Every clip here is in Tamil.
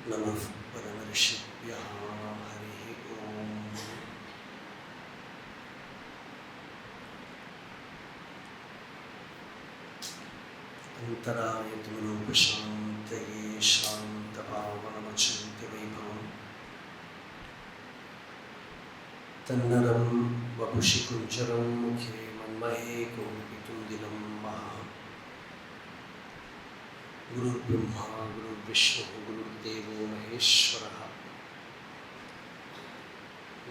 नमः परमर्षिभ्यः हरिः ओम्। अन्तरायतमनोपशान्तये शान्तपावनमचिन्त्यवैभवम् तन्नरं वपुषि कुञ्जरं मुखे मन्महे कौमुदितुन्दिलं महः। गुरुर्ब्रह्मा गुरुर्विष्णुः गुरुर्देवो महेश्वरः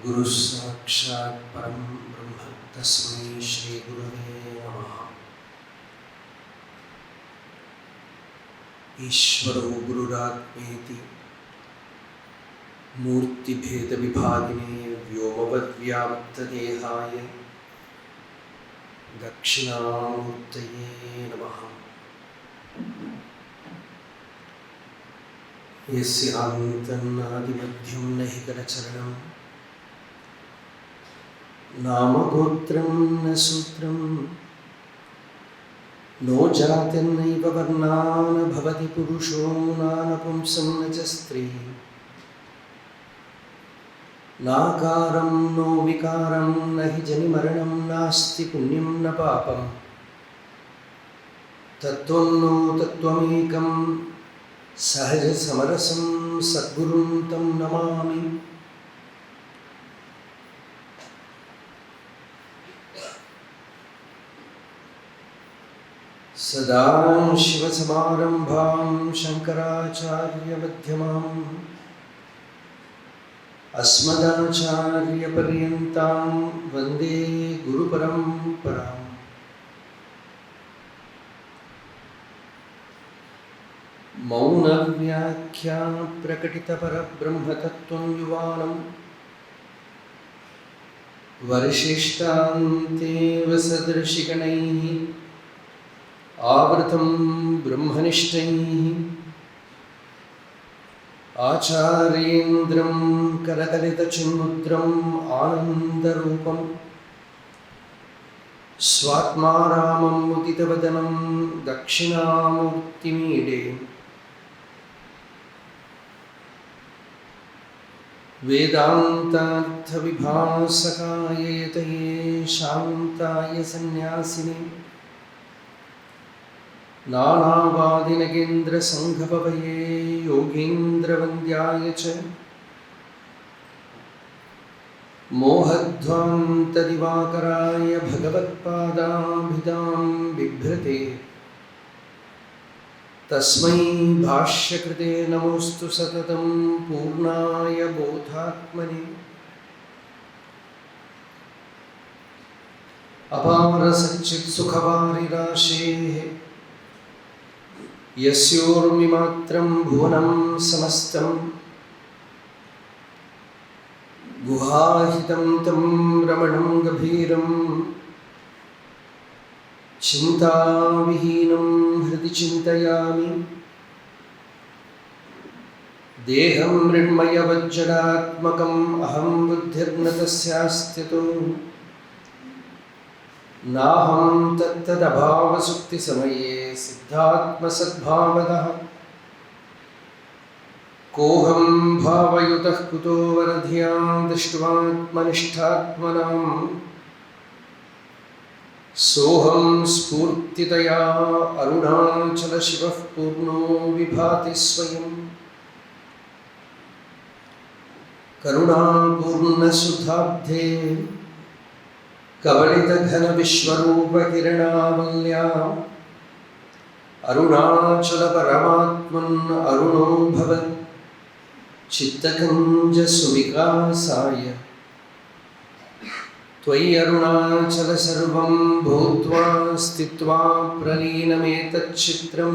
गुरुः साक्षात् परं ब्रह्म तस्मै श्रीगुरवे नमः। ईश्वरो गुरुरात्मेति मूर्तिभेदविभागिने व्योमवद्व्याप्तदेहाय दक्षिणामूर्तये नमः। यस्य आदिमध्यं न हि करचरणं नामगोत्रं न सूत्रं नो जातिर्नैव वर्णा न भवति पुरुषो नानपुंसं न च स्त्री नाकारं नो विकारं न हि जनिमरणं नास्ति पुण्यं न पापं तत्त्वं नो तत्त्वमेकं सहजसमरसं सद्गुरुं तं नमामि। सदाशिवसमारम्भां शङ्कराचार्यमध्यमाम् अस्मदाचार्यपर्यन्तां वन्दे गुरुपरम्पराम्। मौनव्याख्या प्रकटितपरब्रह्मतत्त्वं युवानं वरिशिष्टान्तेव सदृशिगणैः आवृतं ब्रह्मनिष्ठैः आचार्येन्द्रं करकलितचिन्मुद्रम् आनन्दरूपं स्वात्मा रामं मुदितवदनं दक्षिणामूर्तिमीडे। वेदान्तार्थविभासकाय यतये शान्ताय सन्न्यासिने नानावादिनगेन्द्रसङ्घपवये योगीन्द्रवन्द्याय च मोहध्वान्तदिवाकराय भगवत्पादाभिधां बिभ्रते तस्मै भाष्यकृते नमोऽस्तु सततं पूर्णाय बोधात्मने। अपारसच्चित्सुखवारिराशेः यस्योर्मिमात्रं भुवनं समस्तं गुहाहितं तं रमणं गभीरं चिन्ताविहीनं हृदि चिन्तयामि। देहं मृण्मयवज्जडात्मकम् अहं बुद्धिर्न तस्यास्त्यतो नाहं तत्तदभावसुप्तिसमये सिद्धात्मसद्भावदः कोऽहं भावयुतः कुतो वरधिया दृष्ट्वात्मनिष्ठात्मनाम् सोऽहं स्फूर्तितया अरुणाचलशिवः पूर्णो विभाति स्वयं करुणापूर्णसुधाब्धे कवलितघनविश्वरूपकिरणावल्या अरुणाचलपरमात्मन् अरुणो भवत् चित्तकुञ्जसुविकासाय त्वयि अरुणाचल सर्वं भूत्वा स्थित्वा प्रलीनमेतच्चित्रं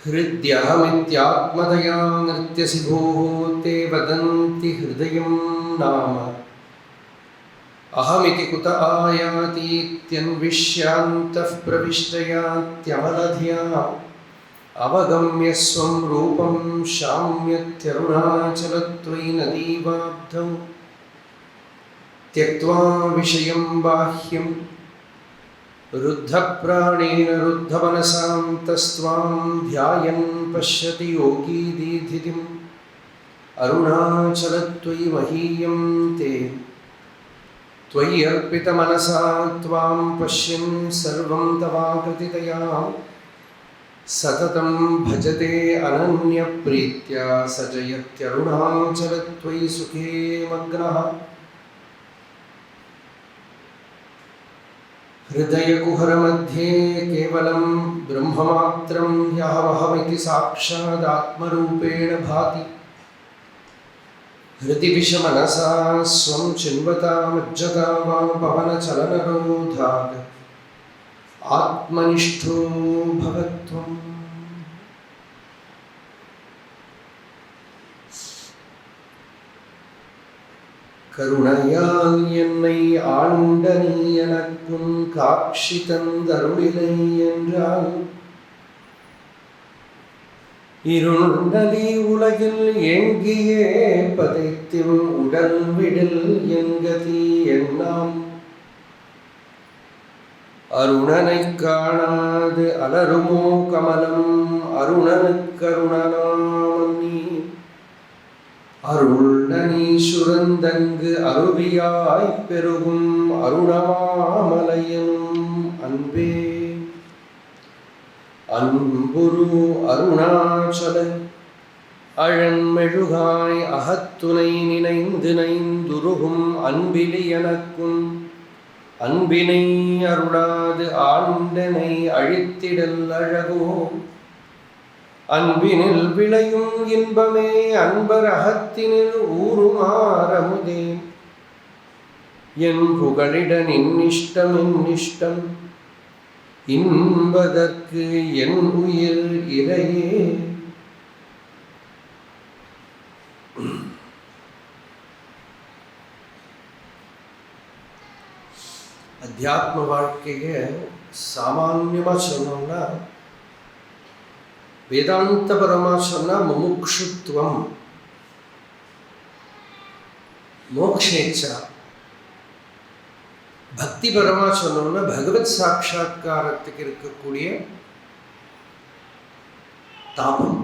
हृद्यहमित्यात्मतया नृत्यसि भोः ते वदन्ति हृदयं नाम अहमिति कुत आयातीत्यन्विष्यान्तः प्रविष्टयात्यमलधिया अवगम्य स्वं रूपं शाम्यत्यरुणाचलत्वयि नदीवाब्धौ त्यक्त्वा विषयं बाह्यं रुद्धप्राणेन रुद्धमनसां तस्त्वां ध्यायन् पश्यति योगी दीधितिम् अरुणाचलत्वयि महीयं ते त्वयि अर्पितमनसा त्वां पश्यन् सर्वं तवाकृतितया सततं भजते अनन्यप्रीत्या स जयत्यरुणाचलत्वयि सुखे मग्नः हृदयकुहरमध्ये केवलं ब्रह्ममात्रं ह्यहमहमिति साक्षादात्मरूपेण भाति हृदि विषमनसा स्वं चिन्वतामज्जता वा पवनचलनरोधात् आत्मनिष्ठो भवत्वम् கருணையால் என்னை ஆண்ட நீ எனக்குன் காட்சி தந்தருளிலை என்றால் இருண்டலி உலகில் ஏங்கியே பதைத்திம் உடல் விடில் என்கதி என்னாம் அருணனைக் காணாது அலருமோ கமலம் அருணனுக்கருணனாமன்னி அருள்நீசுரந்தங்கு அருவியாய் பெருகும் அருணமாமலையனும் அன்பே அன்புரு அருணாச்சல அழன்மெழுகாய் அகத்துணை நினைந்து நைந்துருகும் அன்பிலி எனக்கும் அன்பினை அருளாது ஆண்டனை அழித்திடல் அழகோ அன்பினில் விளையும் இன்பமே அன்பர் அகத்தினில் ஊருமாறமுதே என் புகழிட நின்னிஷ்டம் என்னிஷ்டம் இன்பதற்கு என் உயிர் இறையே. அத்தியாத்ம வாழ்க்கையை சாமான்யமாக சொன்னோம்னா, வேதாந்தபரமாக சொன்னால் முமுக்ஷுத்வம், மோக்ஷேச்சா. பக்திபரமாக சொன்னோம்னா பகவத் சாட்சா்காரத்துக்கு இருக்கக்கூடிய தாபம்.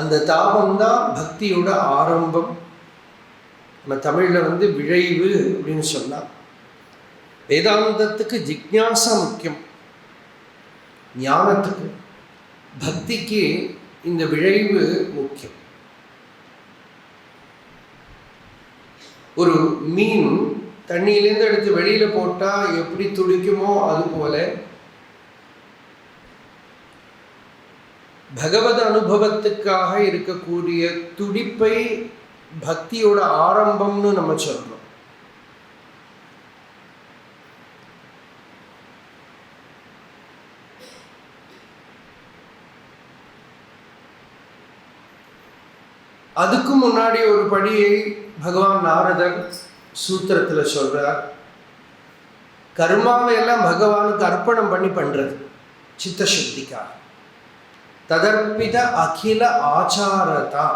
அந்த தாபம்தான் பக்தியோட ஆரம்பம். நம்ம தமிழில் விழைவு அப்படின்னு சொன்னால், வேதாந்தத்துக்கு ஜிக்ஞாசா முக்கியம், ஞானத்துக்கு. பக்திக்கு இந்த விழைவு முக்கியம். ஒரு மீன் தண்ணியிலேருந்து எடுத்து வெளியில் போட்டால் எப்படி துடிக்குமோ அதுபோல பகவத் அனுபவத்துக்காக இருக்கக்கூடிய துடிப்பை பக்தியோட ஆரம்பம்னு நம்ம சொல்லணும். அதுக்கு முன்னாடி ஒரு படியை பகவான் நாரதர் சூத்திரத்தில் சொல்றார். கர்மாவை எல்லாம் பகவானுக்கு அர்ப்பணம் பண்ணி பண்றது சித்தசுத்திக்கா. ததர்ப்பித அகில ஆச்சாரதா,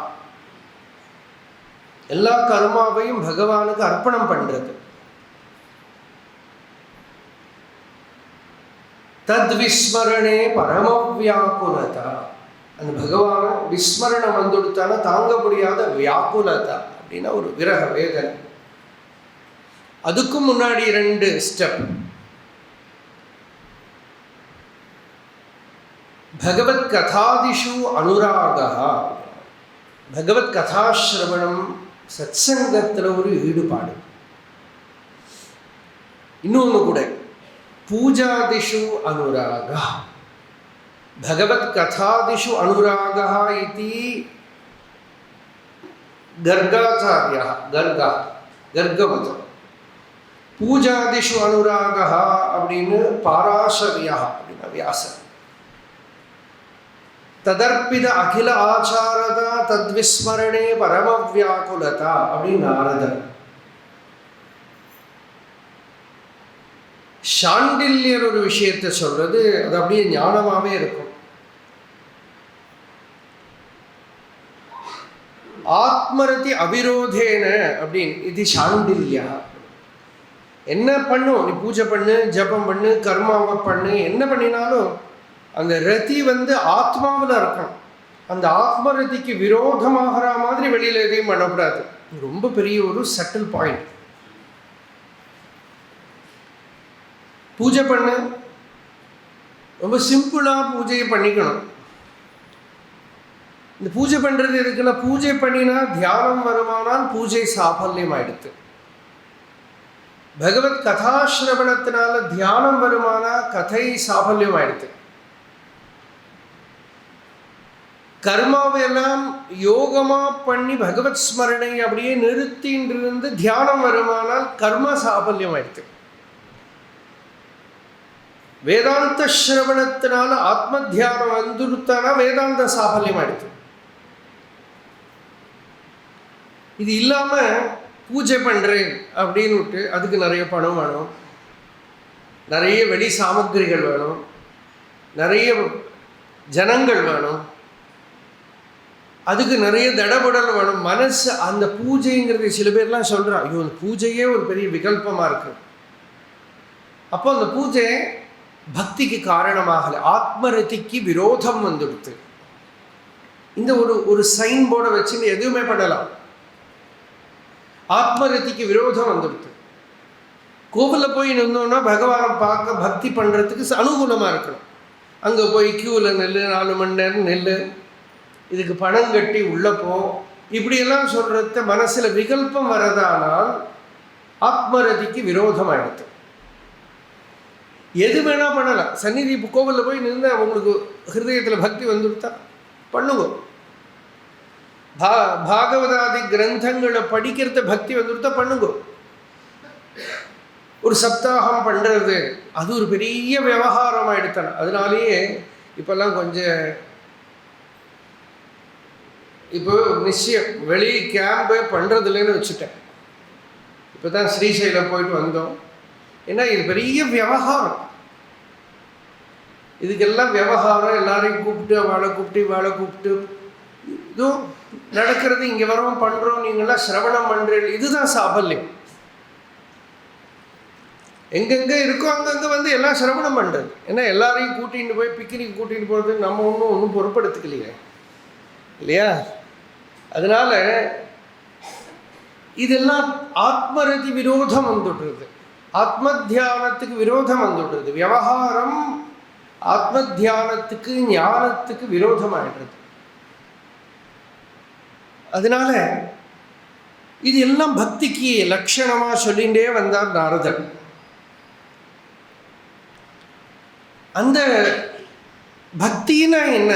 எல்லா கர்மாவையும் பகவானுக்கு அர்ப்பணம் பண்றது. தத் விஸ்மரணே பரமவியாக்குலதா, அந்த பகவான விஸ்மரணம் வந்துடுத்தான தாங்க முடியாத வியாக்குலதா அப்படின்னா ஒரு விரக வேதனை. அதுக்கும் முன்னாடி 2 ஸ்டெப். பகவத் கதாதிஷு அனுராகா, பகவத் கதாசிரவணம், சத்சங்கத்தில் ஒரு ஈடுபாடு. இன்னொன்று கூட பூஜாதிஷு அனுராகா, பகவத் கதாதிஷு அனுராகா இதி கர்காச்சாரியா, கர்கமதம். பூஜாதிஷு அனுராகா அப்படின்னு பாராசரியா அப்படின்னா வியாசர். ததர்ப்பித அகில ஆச்சாரதா தத்விஸ்மரணே பரமவியாக்குலதா அப்படின்னு நாரதர். சாண்டில்யர் ஒரு விஷயத்தை சொல்றது, அது அப்படியே ஞானமாகவே இருக்கும். ஆத்மரதி அவிரோதேன அப்படின்னு இது சாண்டில்யா. என்ன பண்ணும், நீ பூஜை பண்ணு, ஜபம் பண்ணு, கர்மாவை பண்ணு, என்ன பண்ணினாலும் அந்த ரதி ஆத்மாவில் இருக்கணும். அந்த ஆத்ம ரதிக்கு விரோதமாகிற மாதிரி வெளியில் எதையும் பண்ணக்கூடாது. ரொம்ப பெரிய ஒரு சட்டில் பாயிண்ட். பூஜை பண்ணு, ரொம்ப சிம்பிளாக பூஜையை பண்ணிக்கணும். இந்த பூஜை பண்ணுறது இருக்குன்னா, பூஜை பண்ணினா தியானம் வருமானால் பூஜை சாஃபல்யம் ஆயிடுத்து. பகவத் கதாசிரவணத்தினால தியானம் வருமானா கதை சாஃபல்யம் ஆயிடுத்து. கர்மாவெல்லாம் யோகமாக பண்ணி பகவத் ஸ்மரணை அப்படியே நிறுத்தின்றிருந்து தியானம் வருமானால் கர்ம சாஃபல்யம் ஆயிடுத்து. வேதாந்த ஸ்ரவணத்தினால ஆத்ம தியானம் வந்துடுத்தானா வேதாந்த சாஃபல்யம் ஆயிடுத்து. இது இல்லாமல் பூஜை பண்ணுறேன் அப்படின்னுட்டு அதுக்கு நிறைய பணம் வேணும், நிறைய வெளி சாமக்கிரிகள் வேணும், நிறைய ஜனங்கள் வேணும், அதுக்கு நிறைய தடபுடல் வேணும். மனசு அந்த பூஜைங்கிறது சில பேர்லாம் சொல்கிறான், ஐயோ அந்த பூஜையே ஒரு பெரிய விகல்பமாக இருக்குது. அப்போ அந்த பூஜை பக்திக்கு காரணமாகலை, ஆத்மரதிக்கு விரோதம் வந்துடுது. இந்த ஒரு சைன் போர்டை வச்சுன்னு எதுவுமே பண்ணலாம். ஆத்மரதிக்கு விரோதம் வந்துடுது. கோவிலில் போய் நின்றோன்னா பகவானை பார்க்க பக்தி பண்ணுறதுக்கு அனுகூலமாக இருக்கணும். அங்கே போய் க்யூவில் நெல், 4 மணி நேரம் நெல், இதுக்கு பணம் கட்டி உள்ளப்போ இப்படியெல்லாம் சொல்கிறத மனசில் விகல்பம் வரதானால் ஆத்மரதிக்கு விரோதமாகிடுது. எது வேணால் பண்ணலாம். சந்நிதி கோவிலில் போய் நின்று உங்களுக்கு ஹிருதயத்தில் பக்தி வந்துடுத்தா பண்ணுங்க. பாகவதாதி கிரந்தங்களை படிக்கிறத பக்தி வந்துடுத்தா பண்ணுங்க. ஒரு சப்தாகம் பண்ணுறது அது ஒரு பெரிய விவகாரம் ஆகிடுத்தான. அதனாலேயே இப்போல்லாம் கொஞ்சம் இப்போ நிச்சயம் வெளி கேம்பு பண்ணுறதுலன்னு வச்சுட்டேன். இப்போ தான் ஸ்ரீசைலம் போயிட்டு வந்தோம். ஏன்னா இது பெரிய விவகாரம். இதுக்கெல்லாம் விவகாரம், எல்லாரையும் கூப்பிட்டு வாழை கூப்பிட்டு இதுவும் நடக்கிறது. இங்கே வரவும் பண்ணுறோம், நீங்களாம் சிரவணம் பண்ணுறீங்க, இதுதான் சாபல்யம். எங்கெங்கே இருக்கோ அங்கங்கே எல்லாம் சிரவணம் பண்ணுறது. ஏன்னா எல்லாரையும் கூட்டிகிட்டு போய் பிக்னிக் கூட்டிகிட்டு போகிறது நம்ம ஒன்றும் பொறுப்படுத்துக்கலையே இல்லையா? அதனால் இதெல்லாம் ஆத்மரதி விரோதம் வந்துடுறது, ஆத்ம தியானத்துக்கு விரோதம் வந்துடுறது. விவகாரம் ஆத்ம தியானத்துக்கு ஞானத்துக்கு விரோதமாகிடுறது. அதனால இது எல்லாம் பக்திக்கு லட்சணமாக சொல்லிகிட்டே வந்தார் நாரதர். அந்த பக்தினா என்ன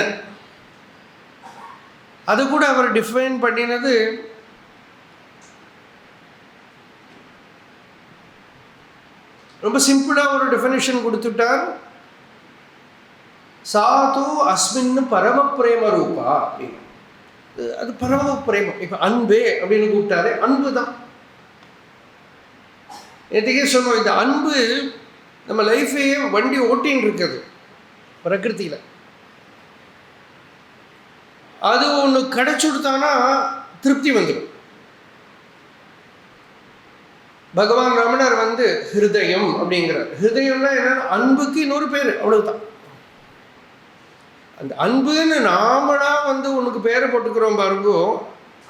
அது கூட அவர் டிஃபைன் பண்ணினது ரொம்ப சிம்பிளாக ஒரு டெஃபினிஷன் கொடுத்துட்டார். சாது அஸ்மின் பரம பிரேம ரூபா அப்படின்னு. அது பரம பிரேமம். இப்போ அன்பே அப்படின்னு கூப்பிட்டாரு, அன்பு தான். நேற்றுக்கே சொன்னோம், இந்த அன்பு நம்ம லைஃபையே வண்டி ஓட்டின்னு இருக்குது பிரகிருத்தியில். அது ஒன்று கிடைச்சுடுத்தானா திருப்தி வந்துடும். பகவான் ரமணர் ஹிருதயம் அப்படிங்கிறார். ஹிருதயம்னா என்னன்னா அன்புக்கு இன்னொரு பேர், அவ்வளவுதான். அந்த அன்புன்னு நாமளா உனக்கு பேரை போட்டுக்கிறோம் பாருங்கோ,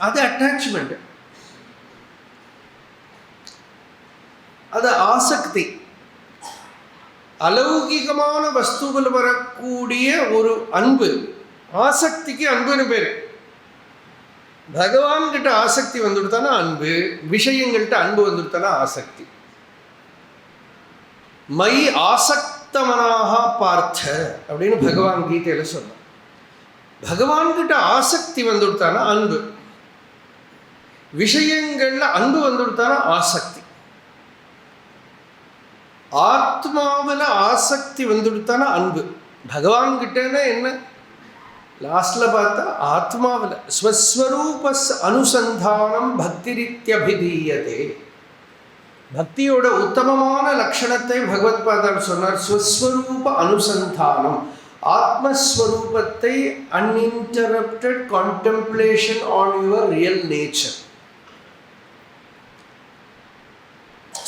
அது அட்டாச்மெண்ட், அது ஆசக்தி. அலௌகிகமான வஸ்துவில் வரக்கூடிய ஒரு அன்பு, ஆசக்திக்கு அன்புன்னு பேர். பகவான்கிட்ட ஆசக்தி வந்துடுத்தானா அன்பு, விஷயங்கள்கிட்ட அன்பு வந்துடுத்தானா ஆசக்தி. மை ஆசக்தமனாக பார்த்த அப்படின்னு பகவான் கீதையில் சொன்னார். பகவான்கிட்ட ஆசக்தி வந்துடுத்தானா அன்பு, விஷயங்கள்ல அன்பு வந்துடுத்தானா ஆசக்தி. ஆத்மாவில் ஆசக்தி வந்துடுத்தானா அன்பு. பகவான்கிட்டன்னா என்ன லாஸ்ட்ல பார்த்தா ஆத்மாவில் ஸ்வஸ்வரூப அனுசந்தானம் பக்திரித்யபிதீயதே. பக்தியோட உத்தமமான லட்சணத்தை பகவத் பாதர் சொன்னார். ஸ்வஸ்வரூப அனுசந்தானம், ஆத்மஸ்வரூபத்தை uninterrupted contemplation on your real nature.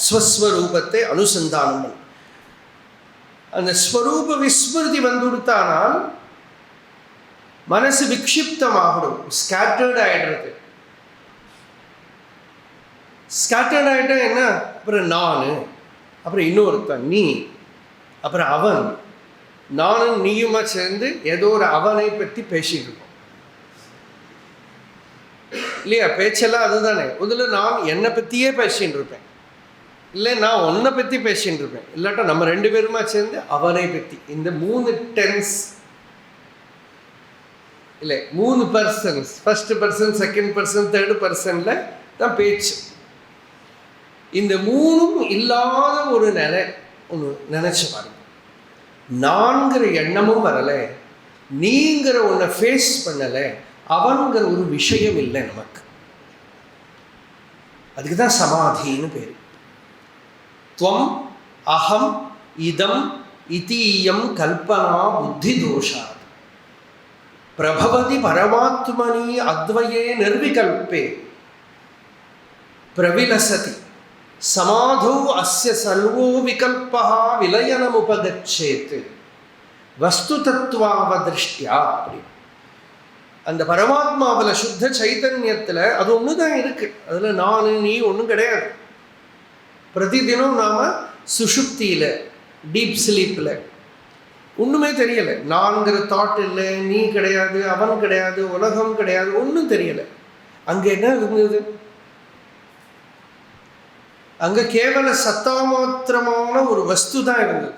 ஸ்வஸ்வரூபத்தை அனுசந்தானம் பண்ண. அந்த ஸ்வரூப விஸ்மிருதி வந்துடுத்தானால் மனசு விக்ஷிப்தமாகணும், ஸ்கேட்டர்ட் ஆகிடுறது. ஸ்கேட்டர்ட் ஆகிட்டா என்ன, அப்புறம் நான், அப்புறம் இன்னொருத்தன் நீ, அப்புறம் அவன், நானும் நீயுமா சேர்ந்து ஏதோ ஒரு அவனை பற்றி பேசிட்டு இருக்கோம் இல்லையா? பேச்செல்லாம் அதுதானே. முதல்ல நான் என்னை பற்றியே பேசின்னு இருப்பேன், இல்லை நான் உன்னை பற்றி பேசின்னு இருப்பேன், இல்லாட்டா நம்ம 2 பேருமா சேர்ந்து அவனை பற்றி. இந்த 3 டென்ஸ் இல்லை, 3 persons, first person, second person, third பர்சனில் தான் பேச்சு. இந்த 3ம் இல்லாத ஒரு நிலை ஒன்று நினச்சி பாருங்க. நான்கிற எண்ணமும் வரலை, நீங்கிற ஒன்றை ஃபேஸ் பண்ணலை, அவன்கிற ஒரு விஷயம் இல்லை நமக்கு. அதுக்கு தான் சமாதின்னு பேர். துவம் அகம் இதம் இதீயம் கல்பனா புத்தி தோஷா பிரபவதி பரமாத்மனி அத்வயே நிர்விகல்பே பிரவிலசதி சமாதோ அஸ்ய சர்வோ விகல்பா விலயனமுபகச்சேத் வஸ்து தத்துவாவதிருஷ்டியா. அப்படி அந்த பரமாத்மாவில் சுத்த சைதன்யத்தில் அது ஒன்று தான் இருக்குது. அதில் நான் நீ ஒன்றும் கிடையாது. பிரதிதினம் நாம் சுஷுப்தியில், டீப் ஸ்லீப்பில் ஒன்றுமே தெரியலை. நான்கிற தாட் இல்லை, நீ கிடையாது, அவன் கிடையாது, உலகம் கிடையாது, ஒன்றும் தெரியலை. அங்கே என்ன இருந்தது? அங்கே கேவல சத்தாமாத்திரமான ஒரு வஸ்து தான் இருந்தது.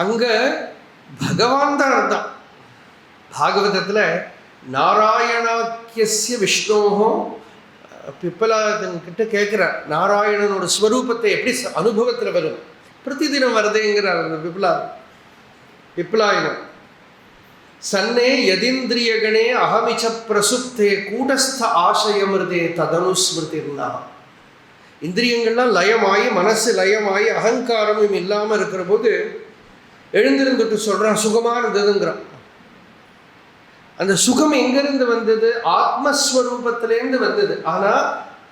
அங்கே பகவான் தான் இருந்தான். பாகவதத்தில் நாராயணாக்கிய விஷ்ணோஹோ பிப்பலாதன்கிட்ட கேட்குறார், நாராயணனோட ஸ்வரூபத்தை எப்படி அனுபவத்தில் வரும்? பிரதிதினம் வருதேங்கிறார் அந்த பிப்லாயனம். சன்னே யதிந்திரியகணே அகமிச்ச பிரசுப்தே கூடஸ்த ஆசயமிருதே ததனுஸ்மிருதிர்னா. இந்திரியங்கள்லாம் லயமாயி, மனசு லயமாயி, அகங்காரமும் இல்லாமல் இருக்கிற போது எழுந்திருந்துட்டு சொல்கிறான் சுகமாக இருந்ததுங்கிறான். அந்த சுகம் எங்கேருந்து வந்தது? ஆத்மஸ்வரூபத்திலேருந்து வந்தது. ஆனால்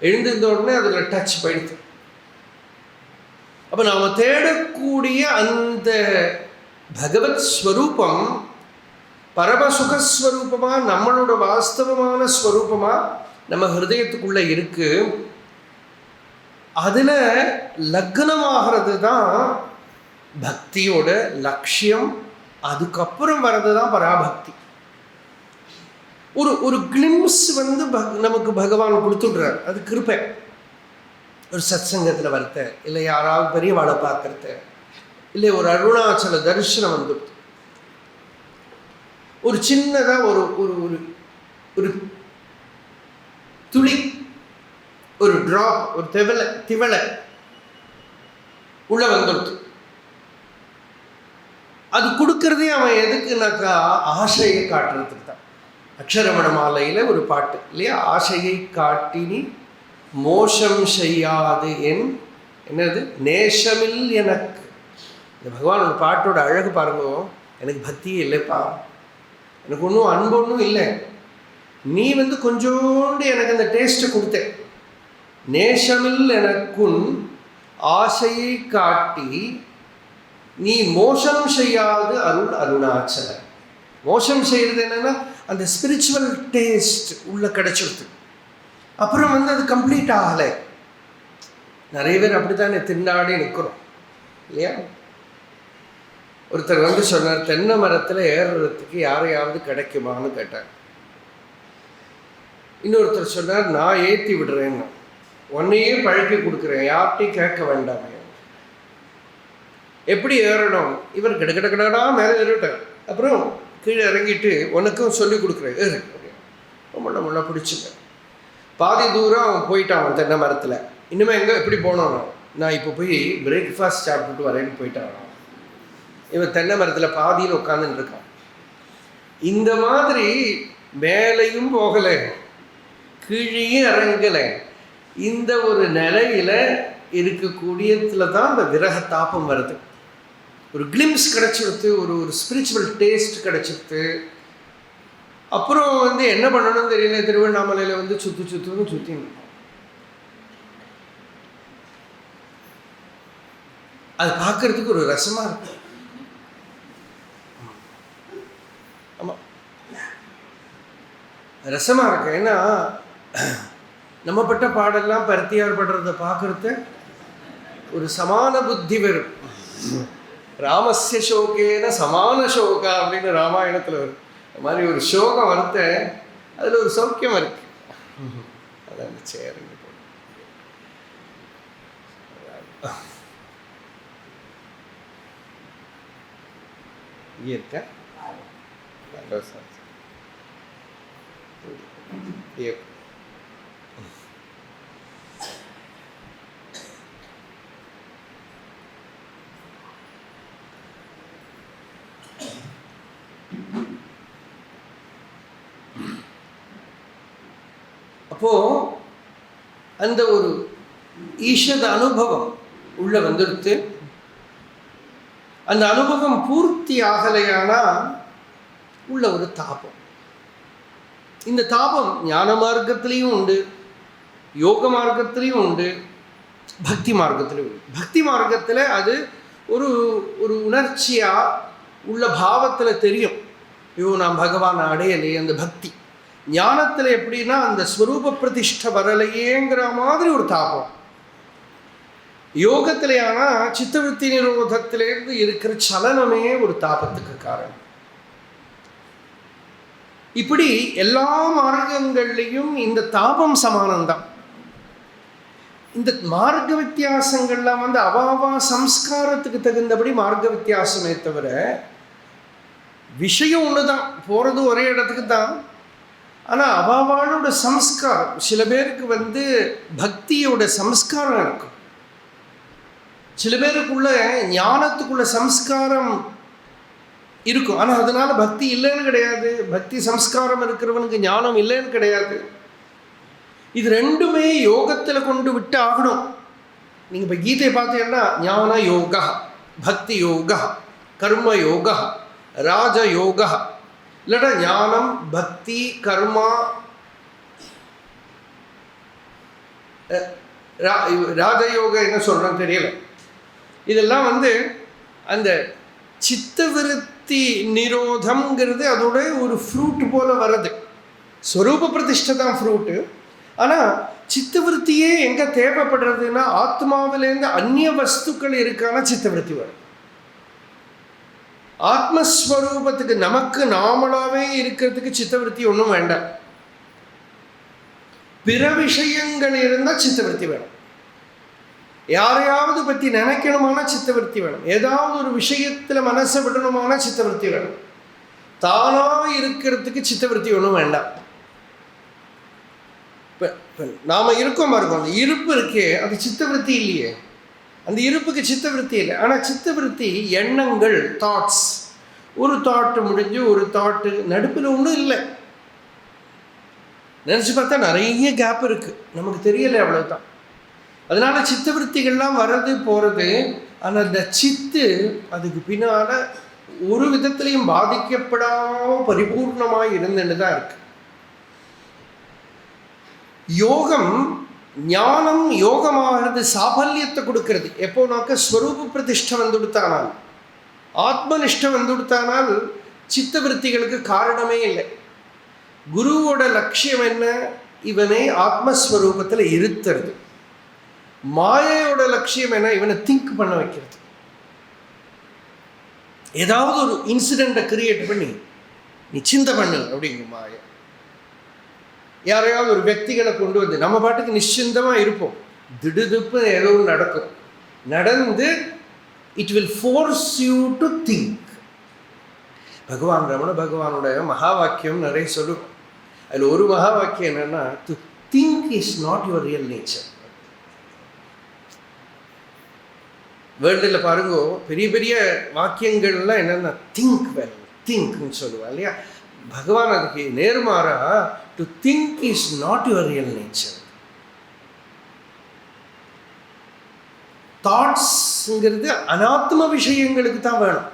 எழுந்திருந்த உடனே அதில் டச் போயிடுது. அப்போ நாம் தேடக்கூடிய அந்த பகவத் ஸ்வரூபம் பரமசுகஸ்வரூபமாக, நம்மளோட வாஸ்தவமான ஸ்வரூபமாக நம்ம ஹிருதயத்துக்குள்ளே இருக்குது. அதில் லக்னமாகிறது தான் பக்தியோட லட்சியம். அதுக்கப்புறம் வர்றது தான் பராபக்தி. ஒரு கிளிம்ஸ் வந்து நமக்கு பகவான் கொடுத்துடுறார். அது கிருப்பை. ஒரு சத்சங்கத்தில் வரத்த, இல்லை யாராவது பெரியவாளை பார்க்கறது, இல்லை ஒரு அருணாச்சல தரிசனம் வந்துடுது. ஒரு சின்னதாக ஒரு ஒரு ஒரு துளி, ஒரு ட்ராப், ஒரு திவளை உள்ள வந்துடுது. அது கொடுக்கறதே அவன் எதுக்குனாக்கா ஆசையை காட்டுறதுக்கு தான். அக்ஷரமண மாலையில் ஒரு பாட்டு இல்லையா, ஆசையை காட்டினி மோசம் செய்யாது என் என்னது நேசமில் எனக்கு. இந்த பகவான் ஒரு பாட்டோட அழகு பாருங்க. எனக்கு பக்தியே இல்லைப்பா, எனக்கு ஒன்றும் அன்பு ஒன்றும் இல்லை, நீ வந்து கொஞ்சோண்டு எனக்கு அந்த டேஸ்ட்டை கொடுத்த. நேசமில் எனக்குன் ஆசையை காட்டி நீ மோசம் செய்யாது அருள் அருணாச்சல. மோசம் செய்கிறது என்னென்னா அந்த ஸ்பிரிச்சுவல் டேஸ்ட் உள்ள கிடைச்சிடுது. அப்புறம் வந்து அது கம்ப்ளீட் ஆகலை. நிறைய பேர் அப்படி தானே திண்டாடி நிற்கிறோம் இல்லையா? ஒருத்தர் வந்து சொன்னார், தென்னை மரத்தில் ஏறுறதுக்கு யாரையாவது கிடைக்குமான்னு கேட்டார். இன்னொருத்தர் சொன்னார், நான் ஏற்றி விடுறேன்னு, உன்னையே பழக்கி கொடுக்குறேன், யார்கிட்டையும் கேட்க வேண்டாமே. எப்படி ஏறணும்? இவர் கிடக்கிடா மேலே ஏறிட்டார். அப்புறம் கீழே இறங்கிட்டு உனக்கும் சொல்லி கொடுக்குறேன், ஏறு. ரொம்ப நம்மளா பிடிச்சிங்க. பாதி தூரம் அவன் போயிட்டான் அவன் தென்னை மரத்தில். இனிமேல் எங்கே எப்படி போனோம்? நான் இப்போ போய் பிரேக்ஃபாஸ்ட் சாப்பிட்டுட்டு வரேன்னு போயிட்டான். இவன் தென்னை மரத்தில் பாதியில் உட்காந்துட்டு இருக்கான். இந்த மாதிரி மேலையும் போகலை, கீழேயும் இறங்கலை. இந்த ஒரு நிலையில் இருக்கக்கூடியதில் தான் இந்த விரக தாபம் வருது. ஒரு கிளிம்ஸ் கிடச்சிடுது, ஒரு ஸ்பிரிச்சுவல் டேஸ்ட் கிடச்சிடுது. அப்புறம் வந்து என்ன பண்ணணும்னு தெரியல, திருவண்ணாமலையில் வந்து சுற்றுன்னு சுற்றின்னு அது பார்க்கறதுக்கு ஒரு ரசமாக இருக்கும். ஆமாம், ரசமாக இருக்கு. ஏன்னா நம்ம பட்ட பாடெல்லாம் பருத்தியார் படுறதை பார்க்கறது ஒரு சமான புத்தி வரும். ராமஸ்ய சோகேன சமான சோகா அப்படின்னு ராமாயணத்தில் வரும். அது மாதிரி ஒரு சோகம் வரத்த அதில் ஒரு சௌக்கியம் இருக்கு. அதான் சேருங்க இருக்க அப்போ அந்த ஒரு ஈஷத அனுபவம் உள்ள வந்துடுத்து. அந்த அனுபவம் பூர்த்தி ஆகலையானா உள்ள ஒரு தாபம். இந்த தாபம் ஞான மார்க்கத்திலையும் உண்டு, யோக மார்க்கத்திலையும் உண்டு, பக்தி மார்க்கத்திலையும் உண்டு. பக்தி மார்க்கத்தில் அது ஒரு ஒரு உணர்ச்சியாக உள்ள பாவத்தில் தெரியும். ஐயோ நான் பகவானை அடையலையே, அந்த பக்தி. ஞானத்தில் எப்படின்னா அந்த ஸ்வரூப பிரதிஷ்டை வரலையேங்கிற மாதிரி ஒரு தாபம். யோகத்திலே ஆனால் சித்தவൃத்தி நிரோதத்திலேருந்து இருக்கிற சலனமே ஒரு தாபத்துக்கு காரணம். இப்படி எல்லா மார்க்கங்கள்லையும் இந்த தாபம் சமானம்தான். இந்த மார்க்க வித்தியாசங்கள்லாம் அவாவா சம்ஸ்காரத்துக்கு தகுந்தபடி மார்க்க வித்தியாசமே தவிர விஷயம் ஒன்று தான், போகிறது ஒரே இடத்துக்கு தான். ஆனால் அவாவாளோட சம்ஸ்காரம், சில பேருக்கு பக்தியோட சம்ஸ்காரம் இருக்கும், சில பேருக்குள்ள ஞானத்துக்குள்ள சம்ஸ்காரம் இருக்கும். ஆனால் அதனால பக்தி இல்லைன்னு கிடையாது, பக்தி சம்ஸ்காரம் இருக்கிறவனுக்கு ஞானம் இல்லைன்னு கிடையாது. இது ரெண்டுமே யோகத்தில் கொண்டு விட்டு ஆகணும். நீங்கள் இப்போ கீதையை பார்த்தீங்கன்னா ஞான யோகா, பக்தி யோகா, கர்ம யோகா, ராஜ யோகா, இல்லைடா ஞானம் பக்தி கர்மா ராஜயோக என்ன சொல்கிறேன்னு தெரியல. இதெல்லாம் அந்த சித்தவிருத்தி நிரோதம்ங்கிறது அதோட ஒரு ஃப்ரூட் போல் வருது. ஸ்வரூப பிரதிஷ்டை தான் ஃப்ரூட்டு. ஆனால் சித்தவிருத்தியே எங்கே தேவைப்படுறதுன்னா ஆத்மாவிலேருந்து அந்நிய வஸ்துக்கள் இருக்கான சித்தவிருத்தி வரும். ஆத்மஸ்வரூபத்துக்கு நமக்கு நாமளாவே இருக்கிறதுக்கு சித்தவிருத்தி ஒன்றும் வேண்டாம். பிற விஷயங்கள் இருந்தால் சித்தவிருத்தி வேணும். யாரையாவது பற்றி நினைக்கணுமான சித்தவிருத்தி வேணும். ஏதாவது ஒரு விஷயத்தில் மனசை விடணுமான சித்தவிருத்தி வேணும். தானாக இருக்கிறதுக்கு சித்தவிருத்தி ஒன்றும் வேண்டாம். இப்போ நாம் இருக்கோமா இருக்கோம், அந்த இருப்பு இருக்கே அது சித்தவிருத்தி இல்லையே. அந்த இருப்புக்கு சித்தவிருத்தி இல்லை. ஆனால் சித்தவிருத்தி எண்ணங்கள், தாட்ஸ். ஒரு தாட்டு முடிஞ்சு ஒரு தாட்டு நடுப்பில் ஒன்றும் இல்லை. நினச்சி பார்த்தா நிறைய கேப் இருக்குது, நமக்கு தெரியலை, அவ்வளோதான். அதனால் சித்தவிருத்திகள்லாம் வர்றது போகிறது. ஆனால் அந்த சித்து அதுக்கு பின்னால் ஒரு விதத்துலையும் பாதிக்கப்படாமல் பரிபூர்ணமாக இருந்துன்னு தான் இருக்கு. யோகம் ஞானம் யோகமாகிறது சாபல்யத்தை கொடுக்கறது. எப்போனாக்க ஸ்வரூப பிரதிஷ்டை வந்துடுத்தானால், ஆத்மனிஷ்டை வந்துடுத்தானால் சித்தவிருத்திகளுக்கு காரணமே இல்லை. குருவோட லட்சியம் என்ன? இவனை ஆத்மஸ்வரூபத்தில் இருத்துறது. மாயையோட லட்சியம் என்ன? இவனை திங்க் பண்ண வைக்கிறது. ஏதாவது ஒரு இன்சிடெண்ட்டை கிரியேட் பண்ணி நீ சிந்தை பண்ணு அப்படிங்கிற மாயை. யாரையாவது ஒரு వ్యక్తిகளை கொண்டு வந்து நம்ம பாட்டுக்கு நிச்சயமாக இருப்போம். திடுதிப்பு ஏதோ நடக்கும். நடந்து it will force you to think. பகவான் ரமண பகவானுடைய மகா வாக்கியம் நிறைய சொல்லுவோம். அதில் ஒரு மகா வாக்கியம் என்னன்னா, to think is not your real nature. வேர்ல்டில் பாருங்க, பெரிய பெரிய வாக்கியங்கள்லாம் என்னென்னா திங்க் வெல், திங்க்னு சொல்லுவா இல்லையா. பகவான் அதுக்கு நேர்மாறா to think is not your real nature. தாட்ஸுங்கிறது அனாத்ம விஷயங்களுக்கு தான் வேணும்.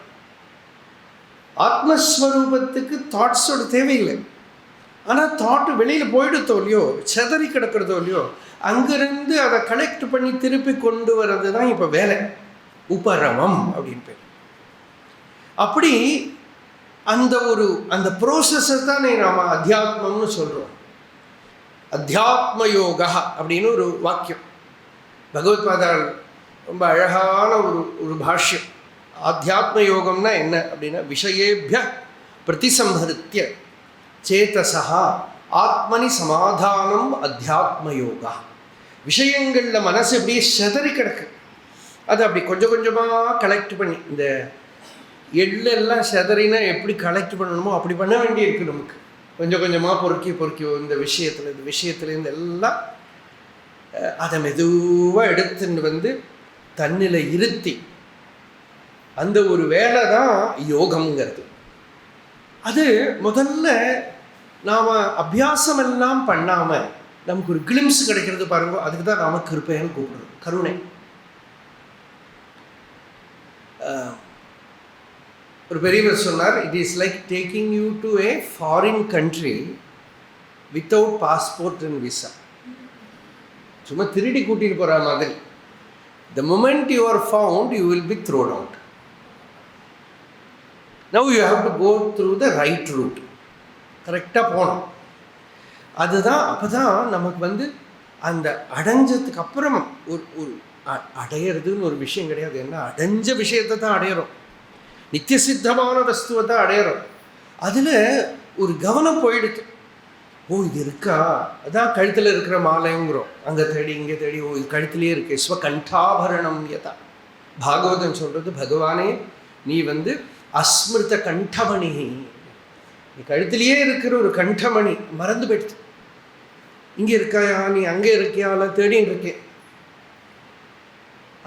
ஆத்மஸ்வரூபத்துக்கு தாட்ஸோட தேவையில்லை. ஆனால் தாட்டு வெளியில் போயிடுத்தோ இல்லையோ, செதறி கிடக்கிறதோ இல்லையோ, அங்கிருந்து அதை கலெக்ட் பண்ணி திருப்பி கொண்டு வர்றது தான் இப்போ வேலை. உபரமம் அப்படின்னு பேர். அப்படி அந்த ப்ரோசஸை தானே நாம் அத்தியாத்மம்னு சொல்கிறோம். அத்தியாத்ம யோகா அப்படின்னு ஒரு வாக்கியம் பகவத்பாதால் ரொம்ப அழகான ஒரு பாஷ்யம். ஆத்தியாத்ம யோகம்னா என்ன அப்படின்னா, விஷயேபிய பிரதிசம்ஹரித்ய சேதசா ஆத்மனி சமாதானம் அத்தியாத்ம யோகா. விஷயங்களில் மனசு அப்படியே செதறி கிடக்கு, அதை அப்படி கொஞ்சம் கொஞ்சமாக கலெக்ட் பண்ணி, இந்த எள்ளெல்லாம் செதறினா எப்படி கலெக்ட் பண்ணணுமோ அப்படி பண்ண வேண்டியிருக்கு நமக்கு. கொஞ்சம் கொஞ்சமாக பொறுக்கி இந்த விஷயத்துலேருந்து எல்லாம் அதை மெதுவாக எடுத்துட்டு வந்து தன்னில் இருத்தி அந்த ஒரு வேலை தான் யோகம்ங்கிறது. அது முதல்ல நாம் அபியாசம் எல்லாம் பண்ணாமல் நமக்கு ஒரு கிளிம்ஸ் கிடைக்கிறது பாருங்க, அதுக்கு தான் நாம கிருபைன்னு கூப்பிடுறோம், கருணை. ஒரு பெரியவர் சொன்னார், it is like taking you to a foreign country without passport and visa. சும்மா திருடி கூட்டிட்டு போகிற மாதிரி. The moment you are found you will be thrown out. Now you have to go through the right route. கரெக்டாக போகணும். அதுதான் அப்போ தான் நமக்கு வந்து அந்த அடைஞ்சதுக்கு அப்புறம் ஒரு அடையிறதுன்னு ஒரு விஷயம் கிடையாது. என்ன, அடைஞ்ச விஷயத்தை தான் அடையிறோம், நித்திய சித்தமான வஸ்துவை தான் அடையிறோம். அதில் ஒரு கவனம் போயிடுது. ஓ இது இருக்கா, அதான் கழுத்தில் இருக்கிற மாலைங்கிறோம். அங்கே தேடி இங்கே தேடி, ஓ இது கழுத்திலே இருக்கு. ஸ்வகண்டாபரணம் யதா. பாகவதம் சொல்கிறது, பகவானே நீ வந்து அஸ்மிருத கண்டமணி, நீ கழுத்திலேயே இருக்கிற ஒரு கண்டமணி, மறந்து போயிடுது. இங்கே இருக்காயா, நீ அங்கே இருக்கியால தேடின்னு இருக்கேன்.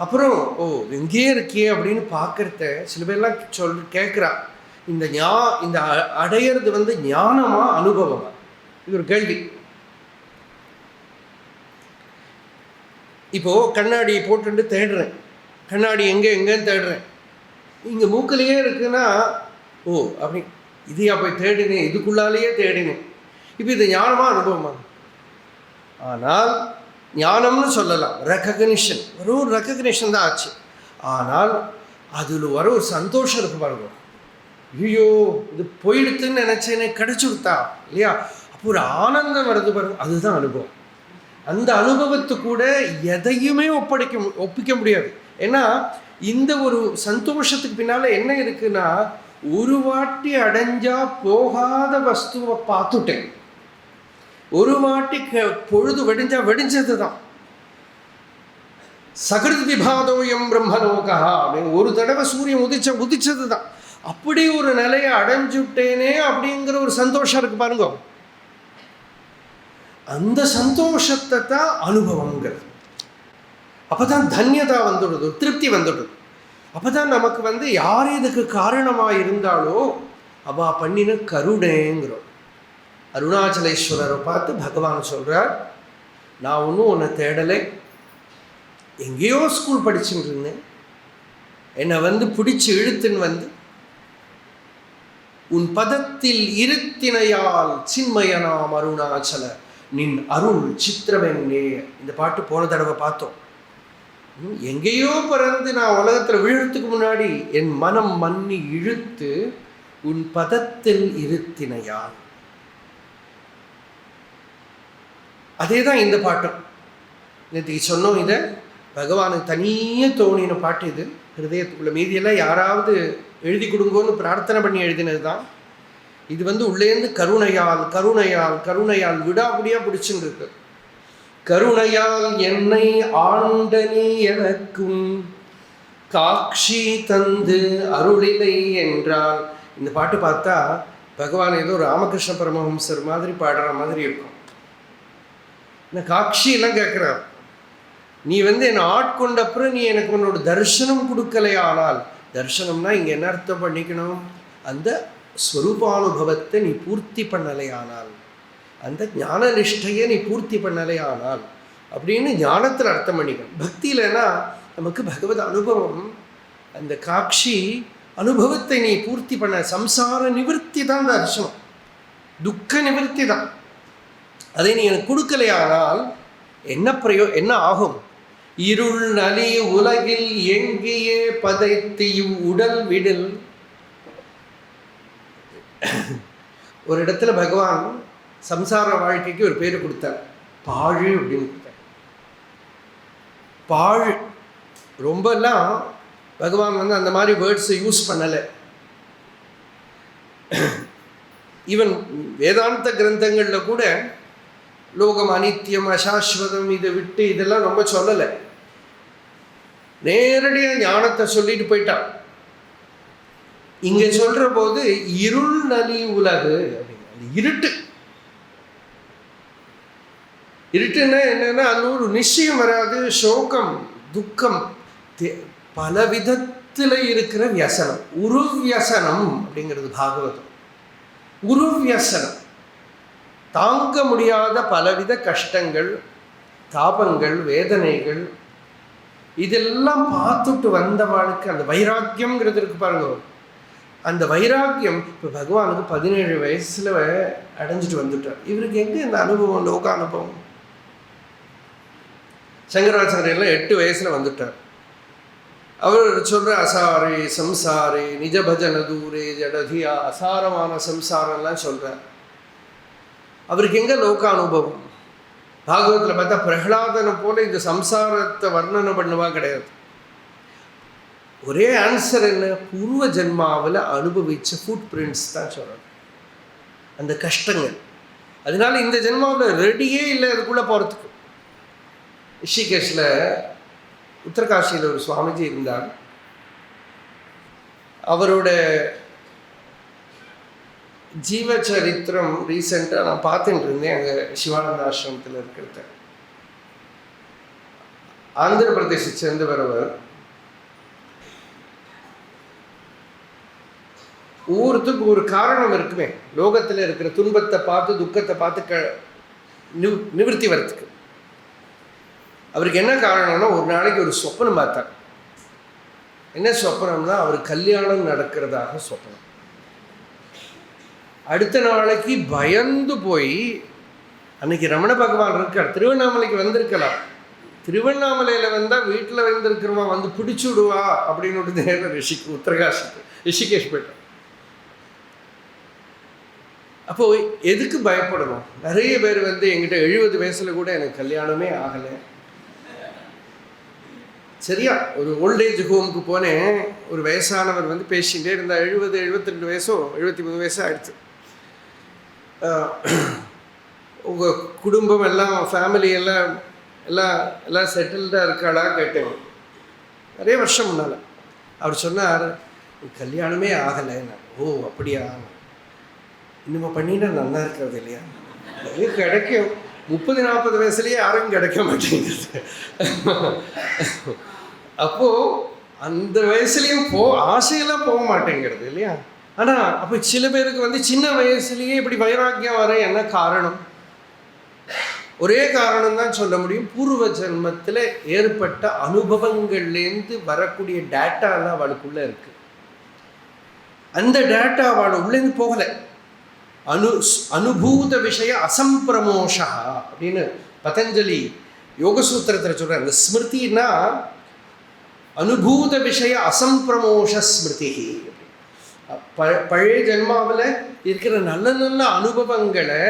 அப்புறம் ஓ எங்கேயே இருக்கியே அப்படின்னு பார்க்கறத சில பேர்லாம் கேட்குறா, இந்த அடையிறது வந்து ஞானமா அனுபவமா? இது ஒரு கேள்வி. இப்போது கண்ணாடி போட்டுட்டு தேடுறேன், கண்ணாடி எங்கேன்னு தேடுறேன், இங்கே மூக்கிலேயே இருக்குன்னா ஓ அப்படி இதையா போய் தேடினேன், இதுக்குள்ளாலேயே தேடினேன். இப்போ இது ஞானமா அனுபவமா? ஆனால் ஞானம்னு சொல்லலாம், ரெக்கக்னிஷன், ஒரு ரெக்கக்னிஷன் தான் ஆச்சு. ஆனால் அதில் வர ஒரு சந்தோஷம் இருக்கு பாருங்க. ஐயோ இது போயிடுத்துன்னு நினச்சேனே, கிடைச்சி கொடுத்தா இல்லையா, அப்போ ஒரு ஆனந்தம் வருது பாருங்க, அதுதான் அனுபவம். அந்த அனுபவத்து கூட எதையுமே ஒப்பிக்க முடியாது. ஏன்னா இந்த ஒரு சந்தோஷத்துக்கு பின்னால் என்ன இருக்குன்னா, ஒரு வாட்டி அடைஞ்சா போகாத வஸ்துவை பார்த்துட்டேன், ஒரு வாட்டி பொழுது வெடிஞ்சது தான். சகிருத் விபாதோயம் பிரம்மலோகா அப்படின்னு ஒரு தடவை சூரியன் உதிச்சது தான். அப்படி ஒரு நிலையை அடைஞ்சுட்டேனே அப்படிங்கிற ஒரு சந்தோஷம் இருக்கு பாருங்க. அந்த சந்தோஷத்தை தான் அனுபவங்கிறது. அப்பதான் தன்யதா வந்துடுது, திருப்தி வந்துடுது. அப்பதான் நமக்கு வந்து யார் இதுக்கு காரணமாக இருந்தாலோ அவ பண்ணின கருணைங்கிறோம். அருணாச்சலேஸ்வரரை பார்த்து பகவான் சொல்கிறார், நான் ஒன்றும் உன்னை தேடலை, எங்கேயோ ஸ்கூல் படிச்சுட்டு இருந்தேன், என்னை வந்து பிடிச்சி இழுத்துன்னு வந்து உன் பதத்தில் இருத்தினையால் சின்மயனாம் அருணாச்சல நின் அருள் சித்திரவென்னே. இந்த பாட்டு போன தடவை பார்த்தோம். எங்கேயோ பிறந்து நான் உலகத்தில் விழுறதுக்கு முன்னாடி என் மனம் மன்னி இழுத்து உன் பதத்தில் இருத்தினையால். அதே தான் இந்த பாட்டும். நேற்றுக்கு சொன்னோம், இதை பகவானுக்கு தனியே தோணின பாட்டு இது, ஹிருதயத்துக்குள்ள. மீதியெல்லாம் யாராவது எழுதி கொடுங்கோன்னு பிரார்த்தனை பண்ணி எழுதினது தான். இது வந்து உள்ளேருந்து கருணையால் கருணையால் கருணையால் விடாபடியாக பிடிச்சுன்னு இருக்கு. கருணையால் என்னை ஆண்டனி எனக்கும் காட்சி தந்து அருளிலை என்றால். இந்த பாட்டு பார்த்தா பகவான் ஏதோ ராமகிருஷ்ண பரமஹம்சர் மாதிரி பாடுற மாதிரி இருக்கும். இந்த காட்சியெல்லாம் கேட்குறார், நீ வந்து என்னை ஆட்கொண்ட அப்புறம் நீ எனக்கு உன்னோட தரிசனம் கொடுக்கலையானால். தரிசனம்னா இங்கே என்ன அர்த்தம் பண்ணிக்கணும், அந்த ஸ்வரூபானுபவத்தை நீ பூர்த்தி பண்ணலையானால், அந்த ஞான நிஷ்டையை நீ பூர்த்தி பண்ணலையானால் அப்படின்னு ஞானத்தில் அர்த்தம் பண்ணிக்கணும். பக்தியிலனா நமக்கு பகவத் அனுபவம், அந்த காட்சி அனுபவத்தை நீ பூர்த்தி பண்ண, சம்சார நிவர்த்தி தான் தரிசனம், துக்க நிவர்த்தி தான். அதை நீ எனக்கு கொடுக்கலையானால் என்ன ஆகும்? இருள் நலி உலகில் எங்கியே பதைத்து உடல் விடில். ஒரு இடத்துல பகவான் சம்சார வாழ்க்கைக்கு ஒரு பேர் கொடுத்தார், பாழு அப்படின்னு கொடுத்தார். பாழு ரொம்பலாம் பகவான் அந்த மாதிரி வேர்ட்ஸை யூஸ் பண்ணலை. ஈவன் வேதாந்த கிரந்தங்களில் கூட லோகம் அனித்தியம் அசாஸ்வதம் இதை விட்டு இதெல்லாம் ரொம்ப சொல்லலை. நேரடியாக ஞானத்தை சொல்லிட்டு போயிட்டான். இங்கே சொல்கிற போது இருள் நலி உலகு அப்படின்னு, இருட்டு. இருட்டுன்னா என்னன்னா அது ஒரு நிச்சயம் வராது, சோகம் துக்கம் பல விதத்தில் இருக்கிற வியசனம், உருவியசனம் அப்படிங்கிறது பாகவதம். உருவியசனம் தாங்க முடியாத பலவித கஷ்டங்கள், தாபங்கள், வேதனைகள், இதெல்லாம் பார்த்துட்டு வந்தவாளுக்கு அந்த வைராக்கியம்ங்கிறது இருக்கு பாருங்க. அந்த வைராக்கியம் இப்போ பகவானுக்கு 17 வயசில் அடைஞ்சிட்டு வந்துட்டார். இவருக்கு எங்கே இந்த அனுபவம், லோக அனுபவம்? சங்கராச்சாரியெல்லாம் 8 வயசில் வந்துட்டார். அவர் சொல்கிற அசாரே சம்சாரே நிஜ பஜன தூரே ஜடதியா, அசாரமான சம்சாரம்லாம் சொல்கிறார். அவருக்கு எங்கே லோக அனுபவம்? பாகவத்தில் பார்த்தா பிரகலாதனை போல இந்த சம்சாரத்தை வர்ணனை பண்ணுவா கிடையாது. ஒரே ஆன்சர் என்ன? பூர்வ ஜென்மாவில் அனுபவித்த ஃபுட் பிரிண்ட்ஸ் தான் சொல்கிறார், அந்த கஷ்டங்கள். அதனால இந்த ஜென்மாவில் ரெடியே இல்லை அதுக்குள்ளே போகிறதுக்கு. ரிஷிகேஷில் உத்தரகாஷியில் ஒரு சுவாமிஜி இருந்தார். அவரோட ஜீவச்சரித்திரம் ரீசெண்டாக நான் பார்த்துட்டு இருந்தேன். அங்கே சிவானந்த ஆசிரமத்தில் இருக்கிறத. ஆந்திர பிரதேசத்தை சேர்ந்தவர் அவர். ஒவ்வொருத்துக்கும் ஒரு காரணம் இருக்குமே, லோகத்தில் இருக்கிற துன்பத்தை பார்த்து துக்கத்தை பார்த்து நிவர்த்தி வரத்துக்கு. அவருக்கு என்ன காரணம்னா, ஒரு நாளைக்கு ஒரு சொப்பனம் பார்த்தார். என்ன சொப்பனம்னா, அவர் கல்யாணம் நடக்கிறதாக சொப்பனம். அடுத்த நாளைக்கு பயந்து போய், அன்னைக்கு ரமண பகவான் இருக்கார், திருவண்ணாமலைக்கு வந்திருக்கலாம். திருவண்ணாமலையில் வந்தால் வீட்டில் வந்திருக்கிறவன் வந்து பிடிச்சி விடுவா அப்படின்னு நேரம் உத்தரகாஷிக்கு ரிஷிகேஷ் போயிட்டான். அப்போது எதுக்கு பயப்படணும்? நிறைய பேர் என்கிட்ட 70 வயசில் கூட எனக்கு கல்யாணமே ஆகலை. சரியா, ஒரு ஓல்டேஜ் ஹோமுக்கு போனேன். ஒரு வயசானவர் பேசிகிட்டே இருந்தால், 70 72 வயசோ 73 வயசோ ஆயிடுச்சு. உங்கள் குடும்பம் எல்லாம், ஃபேமிலி எல்லாம் எல்லாம் எல்லாம் செட்டில்டாக இருக்காளா கேட்டேன். நிறைய வருஷம் முன்னால். அவர் சொன்னார், கல்யாணமே ஆகலைன்னு. ஓ அப்படியா, இன்னும் பண்ணினா நல்லா இருக்கிறது இல்லையா? நிறைய கிடைக்கும். 30 40 வயசுலேயே யாரும் கிடைக்க மாட்டேங்குது. அப்போது அந்த வயசுலேயும் ஆசையெல்லாம் போக மாட்டேங்கிறது இல்லையா? ஆனால் அப்போ சில பேருக்கு சின்ன வயசுலேயே இப்படி வைராக்கியம் வர என்ன காரணம்? ஒரே காரணம் தான் சொல்ல முடியும். பூர்வ ஜென்மத்தில் ஏற்பட்ட அனுபவங்கள்லேருந்து வரக்கூடிய டேட்டாலாம் அவளுக்குள்ளே இருக்குது. அந்த டேட்டா அவள் உள்ளேருந்து போகலை. அனுபூத விஷய அசம்பிரமோஷா அப்படின்னு பதஞ்சலி யோகசூத்திரத்தில் சொல்கிறார். அந்த ஸ்மிருதினா அனுபூத விஷய அசம்பிரமோஷ ஸ்மிருதி. பழைய ஜென்மாவில் இருக்கிற நல்ல நல்ல அனுபவங்களை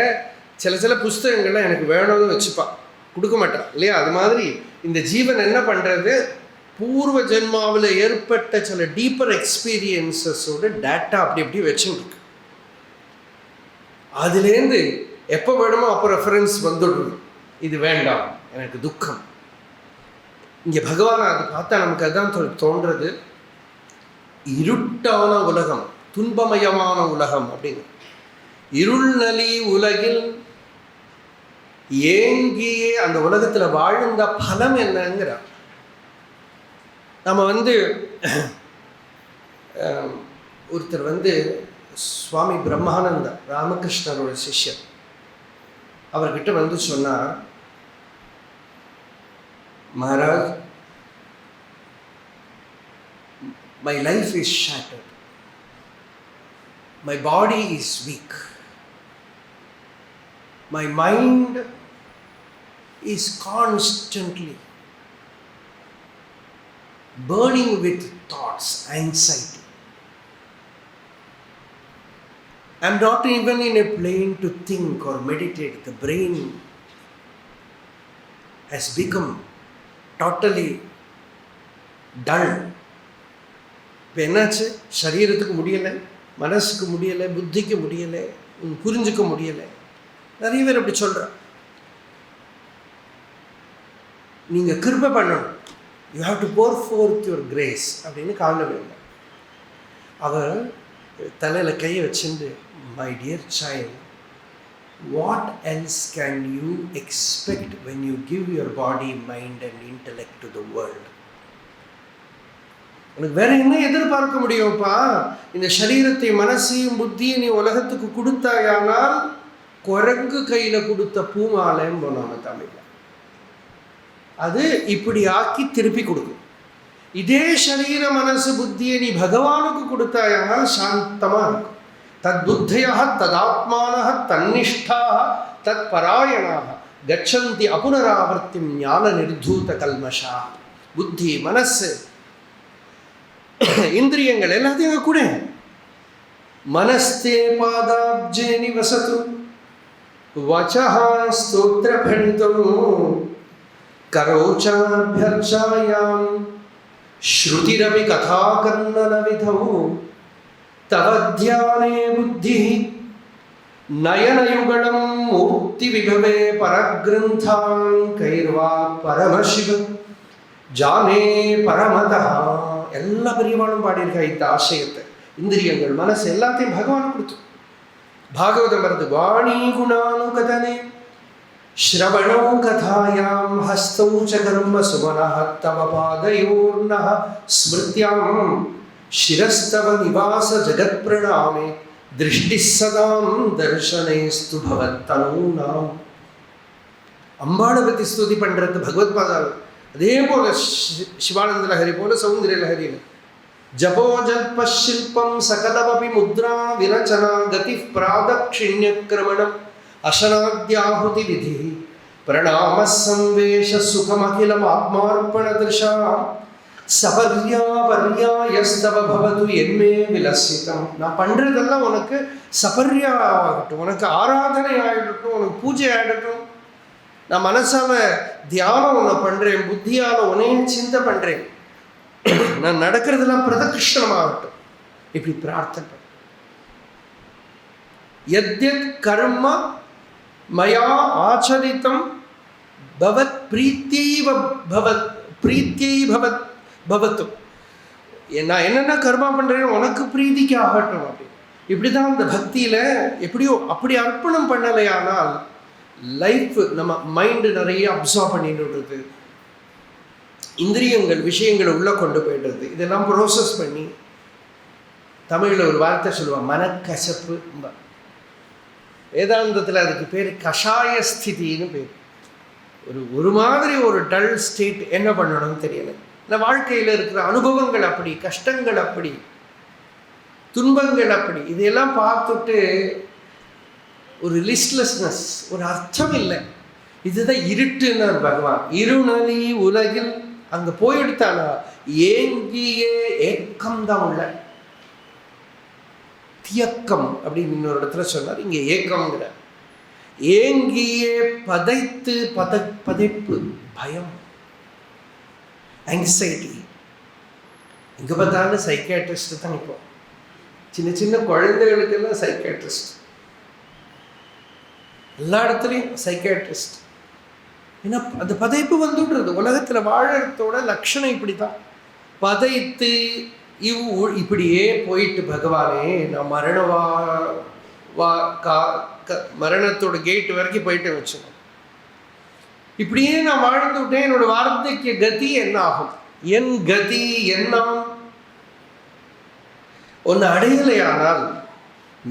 சில புஸ்தகங்கள்லாம் எனக்கு வேணும்னு வச்சுப்பான், கொடுக்க மாட்டான் இல்லையா? அது மாதிரி இந்த ஜீவன் என்ன பண்ணுறது, பூர்வ ஜென்மாவில் ஏற்பட்ட சில டீப்பர் எக்ஸ்பீரியன்ஸஸோட டேட்டா அப்படி வச்சுருக்கு. அதுலேருந்து எப்போ வேணுமோ அப்போ ரெஃபரன்ஸ் வந்துடுது. இது வேண்டாம், எனக்கு துக்கம். இங்கே பகவான் அது பார்த்தா நமக்கு அதுதான் தோன்றது. இருட்டான உலகம், துன்பமயமான உலகம் அப்படின்னு. இருள் நலி உலகில் ஏங்கியே அந்த உலகத்தில் வாழ்ந்த பலம் என்னங்கிறார். நம்ம ஒருத்தர் சுவாமி பிரம்மானந்த ராமகிருஷ்ணரோட சிஷ்யர், அவர்கிட்ட சொன்னார், Maharaj, my life is shattered, my body is weak, my mind is constantly burning with thoughts, anxiety. I'm not even in a plane to think or meditate. The brain has become totally dull. இப்போ என்னாச்சு? சரீரத்துக்கு முடியலை, மனசுக்கு முடியலை, புத்திக்கு முடியலை, புரிஞ்சுக்க முடியலை. நிறைய பேர் அப்படி சொல்கிறார். நீங்கள் கிருபை பண்ணணும், you have to pour forth your grace அப்படின்னு காண வேண்டும். அவர் தலையில் கையை வச்சுட்டு, my dear child, what else can you expect when you give your body, mind and intellect to the world? உனக்கு வேற என்ன எதிர்பார்க்க முடியும்ப்பா? இந்த சரீரத்தை, மனசையும் புத்தியை நீ உலகத்துக்கு கொடுத்தாயானால் குரங்கு கையில் கொடுத்த பூமாலைன்னு போனாங்க தமிழ்ல. அது இப்படி ஆக்கி திருப்பி கொடுக்கும். இதே சரீர மனசு புத்தியை நீ பகவானுக்கு கொடுத்தாயானால் சாந்தமாக இருக்கும். தத் புத்தயா ததாத்மான தன்னிஷ்டா தத் பராயணாக கச்சந்தி அபுனராவர்த்தி ஞான நிர்தூத கல்மஷா. புத்தி, மனசு, இந்திரியங்கள் எல்லாத்தையும் கூட மனஸ்தே பாதாப்ஜே நிவசது வசஹ ஸ்தோத்ர பணிதோ கரோச்சாபியர்ச்சாயாம் ஸ்ருதிரபி கதாகர்ணன விதோ தவ த்யானே புத்தி நயனயுகடம் மூர்த்தி விபவே பரக்ரந்தான் கைர்வா பரமசிவ ஜானே பரமதா. எல்லா பெரியவாளும் பாடியிருக்கா இந்த ஆசையத்தை. இந்திரியங்கள், மனசு எல்லாத்தையும் பகவான் கொடுத்து. பாகவதம் வருது, வாணி குணானுகதனே ஸ்ரவணோ கதாயாம் ஹஸ்தௌ ச கர்ம சுமனஹ தவ பாதயோர்னஹ ஸ்மிருத்யாம் சிரஸ்தவ நிவாச ஜகத் பிரணாமே திருஷ்டி சதாம் தர்ஷனேஸ்து பவத்தனூனாம். அம்பாளை பற்றி ஸ்துதி பண்ணுறது பகவத் பாதாள். அதே போல சிவானந்த லஹரி போல சௌந்தர்ய லஹரியில் ஜபோ ஜல்ப ஷில்பம் சகலமபி முத்ரா விரச்சனா கதி பிராதக்ஷிண்யக்ரமணம் அசனாத்யாஹுதி விதி பிரணாம சம்வேஷ சுகமகிலம் ஆத்மார்ப்பண திருஷா சபர்யா பர்யாயஸ்தவ பவது என்மே விலசிதம். நான் பண்ணுறதெல்லாம் உனக்கு சபர்யா ஆகட்டும், உனக்கு ஆராதனை ஆகிடட்டும், உனக்கு பூஜை ஆகிடட்டும். நான் மனசால தியானம் ஒன்று பண்ணுறேன், புத்தியால் உனையும் சிந்தை பண்ணுறேன், நான் நடக்கிறதெல்லாம் பிரதக்ஷணமாகட்டும், இப்படி பிரார்த்தனை. யத்யத் கர்ம மயா ஆச்சரித்தம் பவத் பிரீத்தியைவ பவத் பிரீத்தியை பவத் பவத்து. நான் என்னென்ன கர்மா பண்ணுறேன் உனக்கு பிரீதிக்கு ஆகட்டும் அப்படி. இப்படி தான் அந்த பக்தியில் எப்படியோ அப்படி அர்ப்பணம் பண்ணலையானால் லைஃப் நம்ம மைண்டு நிறைய அப்சார்ப் பண்ணிடுறது, இந்திரியங்கள் விஷயங்களை உள்ளே கொண்டு போய்டுறது. இதெல்லாம் ப்ரோசஸ் பண்ணி தமிழில் ஒரு வார்த்தை சொல்லுவாள், மனக்கசப்பு. வேதாந்தத்தில் அதுக்கு பேர் கஷாய ஸ்திதின்னு பேர். ஒரு மாதிரி ஒரு டல் ஸ்டேட். என்ன பண்ணணும்னு தெரியலை. இந்த வாழ்க்கையில் இருக்கிற அனுபவங்கள் அப்படி, கஷ்டங்கள் அப்படி, துன்பங்கள் அப்படி, இதையெல்லாம் பார்த்துட்டு ஒரு லிஸ்ட்லெஸ்னஸ், ஒரு அர்த்தம் இல்லை. இதுதான் இருட்டுன்னார் பகவான். இருநலி உலகில் அங்கே போயிடுத்தானா ஏங்கியே ஏக்கம் தான் உள்ள. தியக்கம் அப்படின்னு இன்னொரு இடத்துல சொன்னார், இங்கே ஏக்கம்ங்கிற. ஏங்கியே பதைத்து பதைப்பு, பயம், ஆங்ஸைட்டி. எங்கே பார்த்தாலும் சைக்கியாட்ரிஸ்ட் தான். இப்போ சின்ன சின்ன குழந்தைகளுக்கெல்லாம் சைக்கியாட்ரிஸ்ட், எல்லா இடத்துலையும் சைக்கியாட்ரிஸ்ட். ஏன்னா அந்த பதைப்பு வந்துடுறது. உலகத்தில் வாழறதோட லட்சணம் இப்படி தான். பதைத்து இப்படியே போயிட்டு பகவானே நான் மரணத்தோட கேட்டு வரைக்கும் போயிட்டு வச்சுக்கணும். இப்படியே நான் வாழ்ந்து விட்டேன். என்னோட வார்த்தைக்கு கதி என்ன ஆகும்? என் கதி என்ன? ஒன்று அடையலையானால்,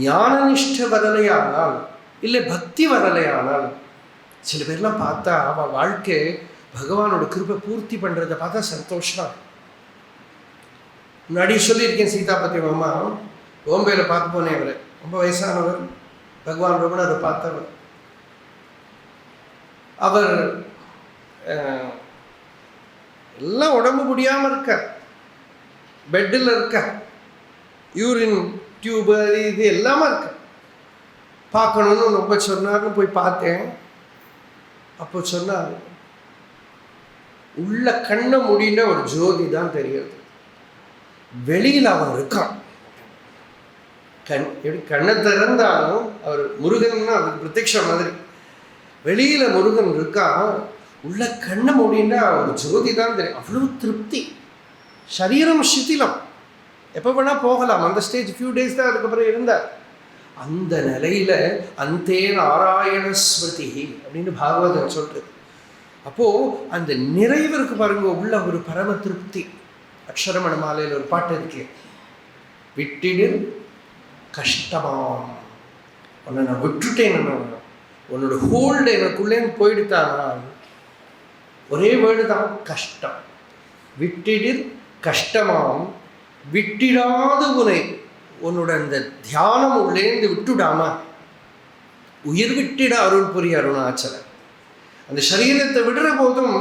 ஞான நிஷ்டை வரலையானால், இல்லை பக்தி வரலையானால், சில பேர்லாம் பார்த்தா அவள் வாழ்க்கை பகவானோட கிருபை பூர்த்தி பண்ணுறதை பார்த்தா சந்தோஷம். முன்னாடி சொல்லியிருக்கேன், சீதாபதி அம்மா பாம்பேயில் பார்த்து போனேன். அவர் ரொம்ப வயசானவர், பகவான் ரமணரை பார்த்தவர். அவர் எல்லாம் உடம்பு முடியாமல் இருக்க, பெட்டில் இருக்க, யூரின் டியூபு இது எல்லாமே இருக்க. பார்க்கணுன்னு ரொம்ப சொன்னார்னு போய் பார்த்தேன். அப்போ சொன்னார், உள்ள கண்ணை முடின ஒரு ஜோதி தான் தெரியுது, வெளியில் அவன் இருக்கான். கண்ணை திறந்தாலும் அவர் முருகன்னா அவருக்கு பிரத்யக்ஷம் மாதிரி. வெளியில் முருகன் இருக்கான், உள்ள கண்ணை முடினா ஒரு ஜோதி தான் தெரியும். அவ்வளோ திருப்தி. சரீரம் சிதிலம், எப்போ வேணால் போகலாம். அந்த ஸ்டேஜ் ஃபியூ டேஸ் தான் அதுக்கப்புறம் இருந்தார். அந்த நிலையில் அந்தே நாராயண ஸ்மிருதி அப்படின்னு பாகவதன் சொல்கிறது. அப்போது அந்த நிறைவிற்கு பாருங்க, உள்ள ஒரு பரம திருப்தி. அக்ஷரமண மாலையில் ஒரு பாட்டு இருக்கு, விட்டிடு கஷ்டமாம், உன்னை நான் விட்டுட்டேன், உன்னோட ஹோல்டு எனக்குள்ளேன்னு போயிடுத்தானா. ஒரே வேர்டு தான், கஷ்டம். விட்டிடு கஷ்டமாம் விட்டிடாது உனை, உன்னோட அந்த தியானம் உள்ளேந்து விட்டுடாம உயிர் விட்டிட அருள் புரிய அருணாச்சலன். அந்த சரீரத்தை விடுற போதும்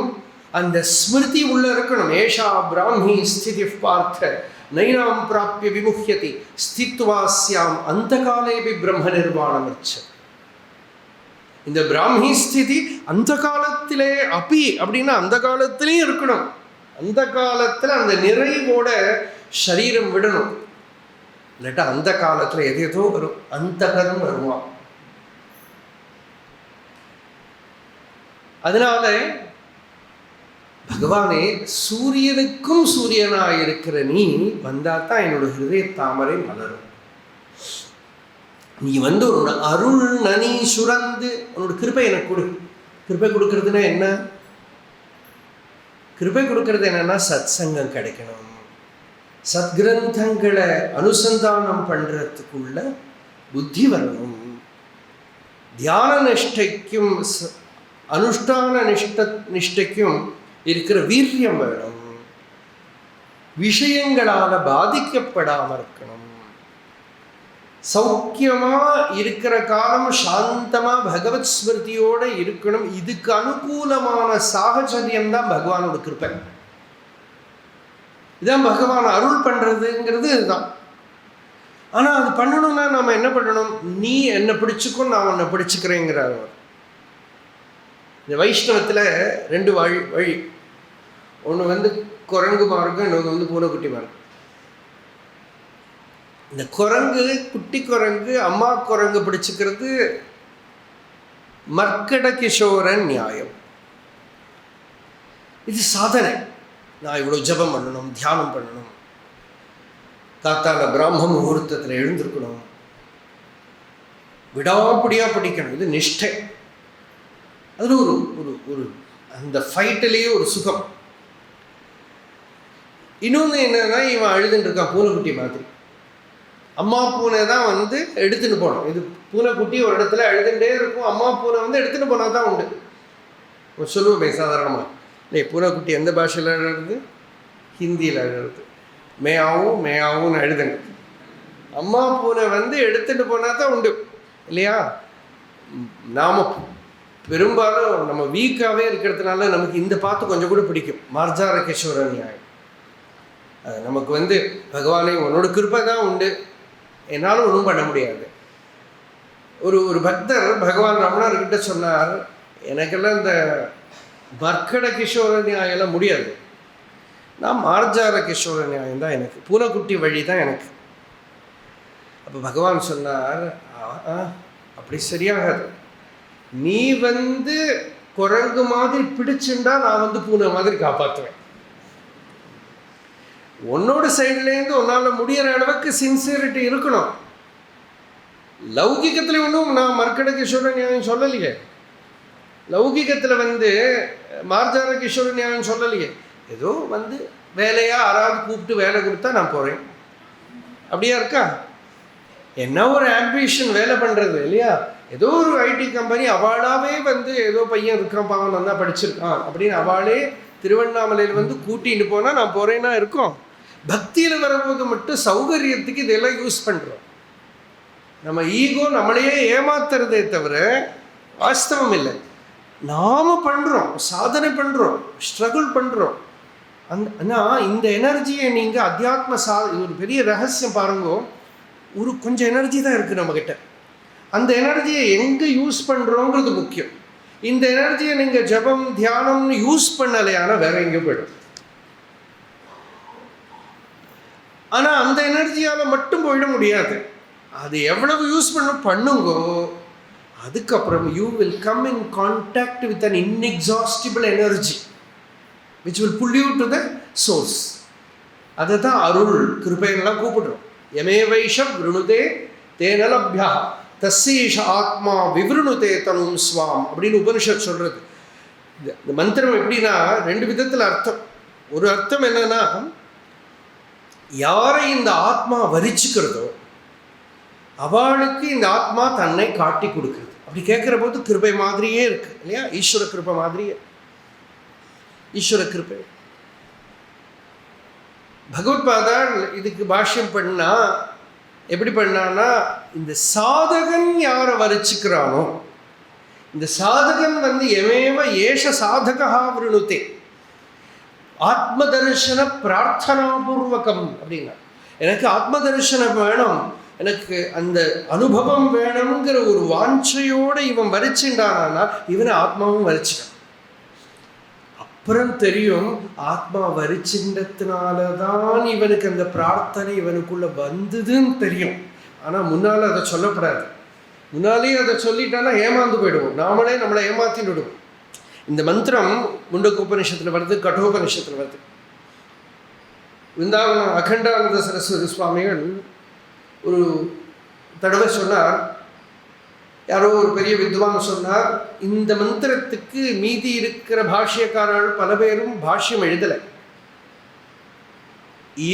அந்த ஸ்மிருதி உள்ள இருக்கணும். ஏஷா பிராமி ஸ்திதி பார்த்த நைனாம் பிராப்பிய விமுஹ்யதி ஸ்தித்வாஸ்யாம் அந்த காலேபி பிரம்ம நிர்வாணம் வச்ச. இந்த பிராமி ஸ்திதி அந்த காலத்திலே அப்பி அப்படின்னா அந்த காலத்திலையும் இருக்கணும். அந்த காலத்தில் அந்த நிறைவோட சரீரம் விடணும். இல்லாட்டா அந்த காலத்தில் எது ஏதோ வரும், அந்த கரும் வருவான். அதனால பகவானே, சூரியனுக்கும் சூரியனாயிருக்கிற நீ வந்தாதான் என்னோட ஹிருதய தாமரை மலரும். நீ வந்து உன்னோட அருள் நனி சுரந்து உன்னோட கிருபை எனக்கு கொடு. கிருபை கொடுக்கறதுன்னா என்ன? கிருபை கொடுக்கறது என்னன்னா சத் சங்கம் கிடைக்கணும், சத்கிரந்தங்களை அனுசந்தானம் பண்றதுக்குள்ள புத்தி வரணும், தியான நிஷ்டைக்கும் அனுஷ்டான நிஷ்டைக்கும் இருக்கிற வீரியம் வேணும், விஷயங்களால பாதிக்கப்படாமல் இருக்கணும், சௌக்கியமா இருக்கிற காலம் சாந்தமா பகவத் ஸ்மிருதியோட இருக்கணும். இதுக்கு அனுகூலமான சாகச்சரியம் தான் பகவானோட கிருபை. இதான் பகவான் அருள் பண்றதுங்கிறது இதுதான். ஆனா அது பண்ணணும்னா நம்ம என்ன பண்ணணும்? நீ என்னை பிடிச்சுக்கோ, நான் உன்னை பிடிச்சுக்கிறேங்கிறார். இந்த வைஷ்ணவத்தில் ரெண்டு வழி. ஒன்று வந்து குரங்கு மார்க்கம், இன்னொன்று வந்து பூனைக்குட்டி மார்க்கம். இந்த குரங்கு, குட்டி குரங்கு அம்மா குரங்கு பிடிச்சுக்கிறது மர்க்கட கிஷோரன் நியாயம். இது சாதனை. நான் இவ்வளோ ஜபம் பண்ணணும், தியானம் பண்ணணும், காத்தால பிராம முகூர்த்தத்தில் எழுந்திருக்கணும், விடாப்படியாக படிக்கணும். இது நிஷ்டை. அதில் ஒரு ஒரு ஒரு அந்த ஃபைட்டிலேயே ஒரு சுகம். இன்னொன்று என்னன்னா, இவன் அழுதுன்னு இருக்கான் பூனைக்குட்டி மாதிரி. அம்மா பூனை தான் வந்து எடுத்துன்னு போனோம். இது பூனைக்குட்டி ஒரு இடத்துல அழுதுகிட்டே இருக்கும், அம்மா பூனை வந்து எடுத்துன்னு போனால் தான் உண்டு. சொல்லுவோமே சாதாரணமாக, இல்லை பூனைக்குட்டி எந்த பாஷையில் அழுது? ஹிந்தியில் அழுது. மேயாவும் அழுதுங்க. அம்மா பூனை வந்து எடுத்துகிட்டு போனால் தான் உண்டு இல்லையா? நாம் பெரும்பாலும் நம்ம வீக்காகவே இருக்கிறதுனால நமக்கு இந்த பாட்டு கொஞ்சம் கூட பிடிக்கும். மார்ஜார கிஷோர நியாயம். அது நமக்கு வந்து பகவானே உன்னோட கிருப்பை தான் உண்டு, என்னாலும் ஒன்றும் பண்ண முடியாது. ஒரு பக்தர் பகவான் ரமணர்கிட்ட சொன்னார், எனக்கெல்லாம் இந்த மர்க்கட கிஷோர நியாயம்லாம் முடியாது, நான் மார்ஜார கிஷோர நியாயம் தான் எனக்கு, பூனைக்குட்டி வழி தான் எனக்கு. அப்போ பகவான் சொன்னார், அப்படி சரியாகாது. நீ வந்து குரங்கு மாதிரி பிடிச்சுண்டா நான் வந்து பூனை மாதிரி காப்பாற்றுவேன். உன்னோட சைட்லேருந்து உன்னால் முடிகிற அளவுக்கு சின்சியரிட்டி இருக்கணும். லௌகிகத்தில் ஒன்றும் நான் மர்க்கட கிஷோர நியாயம் சொல்லலையே, லௌகிகத்தில் வந்து மார்ஜார கிஷோர நியாயம் சொல்லலையே. ஏதோ வந்து வேலையாக யாராவது கூப்பிட்டு வேலை கொடுத்தா நான் போகிறேன், அப்படியா இருக்கா? என்ன ஒரு ஆம்பிஷன் வேலை பண்ணுறது இல்லையா? ஏதோ ஒரு ஐடி கம்பெனி அவளாவே வந்து ஏதோ பையன் இருக்கான், பாவம் நல்லா படிச்சிருக்கான் அப்படின்னு அவளே திருவண்ணாமலையில் வந்து கூட்டிகிட்டு போனால் நான் போகிறேன்னா இருக்கோம். பக்தியில் வரும்போது மட்டும் சௌகரியத்துக்கு இதெல்லாம் யூஸ் பண்ணுறோம். நம்ம ஈகோ நம்மளையே ஏமாத்துறதே தவிர வாஸ்தவம் இல்லை. நாம் பண்ணுறோம், சாதனை பண்ணுறோம், ஸ்ட்ரகிள் பண்ணுறோம். ஆனால் இந்த எனர்ஜியை நீங்கள் அத்தியாத்ம ஒரு பெரிய ரகசியம் பாருங்கோ. கொஞ்சம் எனர்ஜி தான் இருக்குது நம்மக்கிட்ட. அந்த எனர்ஜியை எங்கே யூஸ் பண்ணுறோங்கிறது முக்கியம். இந்த எனர்ஜியை நீங்கள் ஜபம் தியானம்னு யூஸ் பண்ணலையானா வேற எங்கே போய்டும். ஆனால் அந்த எனர்ஜியால் மட்டும் போயிட முடியாது. அது எவ்வளவு யூஸ் பண்ணுங்கோ, அதுக்கப்புறம் you will come in contact with an inexhaustible energy which will pull you to the source. அதை தான் அருள் கிருபையெல்லாம் கூப்பிடுறோம். யமே வைஷம் விருணுதே தேனலப்யா தஸ்ஸீஷ ஆத்மா விவருணுதே தனும் ஸ்வாம் அப்படின்னு உபனிஷத் சொல்கிறது. இந்த மந்திரம் எப்படின்னா 2 விதத்தில் அர்த்தம். ஒரு அர்த்தம் என்னன்னா, யாரை இந்த ஆத்மா வரிச்சுக்கிறதோ அவளுக்கு இந்த ஆத்மா தன்னை காட்டி கொடுக்குறது. அப்படி கேட்குற போது கிருபை மாதிரியே இருக்குது இல்லையா? ஈஸ்வர கிருபை மாதிரியே. ஈஸ்வர கிருபை. பகவத்பாதா இதுக்கு பாஷ்யம் பண்ணா எப்படி பண்ணான்னா, இந்த சாதகன் யாரை வரிச்சுக்கிறானோ, இந்த சாதகன் எமேவ ஏஷ சாதகா விருணுதே ஆத்ம தரிசன பிரார்த்தனாபூர்வகம் அப்படின்னா, எனக்கு ஆத்ம தரிசனம் வேணும், எனக்கு அந்த அனுபவம் வேணுங்கிற ஒரு வாஞ்சையோடு இவன் வரிச்சுட்டானா இவனை ஆத்மாவும் வரிச்சுட்டான். அப்புறம் தெரியும் ஆத்மா வரிச்சின்றதுனால தான் இவனுக்கு அந்த பிரார்த்தனை இவனுக்குள்ள வந்ததுன்னு தெரியும். ஆனால் முன்னால் அதை சொல்லப்படாது. முன்னாலே அதை சொல்லிட்டானா ஏமாந்து போயிடுவோம், நாமளே நம்மளை ஏமாத்தின்னு விடுவோம். இந்த மந்திரம் முண்டக்க உபநிஷத்தில் வருது, கட்டோபனிஷத்தில் வருது. விருந்தாவனம் அகண்டானந்த சரஸ்வதி சுவாமிகள் ஒரு தடவை சொன்னார், யாரோ ஒரு பெரிய வித்வான் சொன்னார், இந்த மந்திரத்துக்கு மீதி இருக்கிற பாஷ்யக்காரர்கள் பல பேரும் பாஷ்யம் எழுதலை.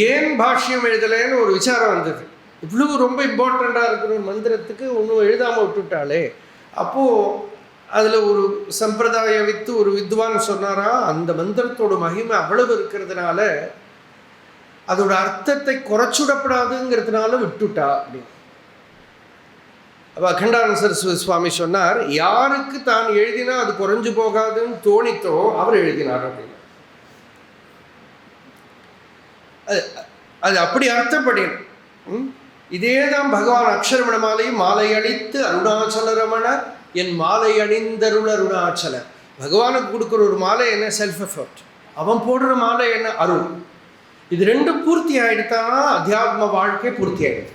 ஏன் பாஷ்யம் எழுதலைன்னு ஒரு விசாரம் வந்தது. இவ்வளவு ரொம்ப இம்பார்ட்டண்ட்டாக இருக்கிற ஒரு மந்திரத்துக்கு ஒன்றும் எழுதாமல் விட்டுட்டாலே. அப்போது அதில் ஒரு சம்பிரதாய ஒரு வித்வான் சொன்னாரா, அந்த மந்திரத்தோட மகிமை அவ்வளவு இருக்கிறதுனால அதோட அர்த்தத்தை குறைச்சுடப்படாதுங்கிறதுனால விட்டுட்டா அப்படின்னு. அப்போ அகண்டானந்த சரஸ்வதி சுவாமி சொன்னார், யாருக்கு தான் எழுதினா அது குறைஞ்சு போகாதுன்னு தோணித்தோ அவர் எழுதினார் அப்படின்னு. அது அப்படி அர்த்தப்படினும். இதே தான் பகவான் அக்ஷரமண மாலையும் மாலை அளித்து அருணாச்சல ரமண என் மாலை அணிந்தருள் அருணாச்சல. பகவானுக்கு கொடுக்குற ஒரு மாலை என்ன? Self effort. அவன் போடுற மாலை என்ன? அருள். இது ரெண்டும் பூர்த்தி ஆகிடுத்தானா அத்தியாத்ம வாழ்க்கை பூர்த்தி ஆகிடுது.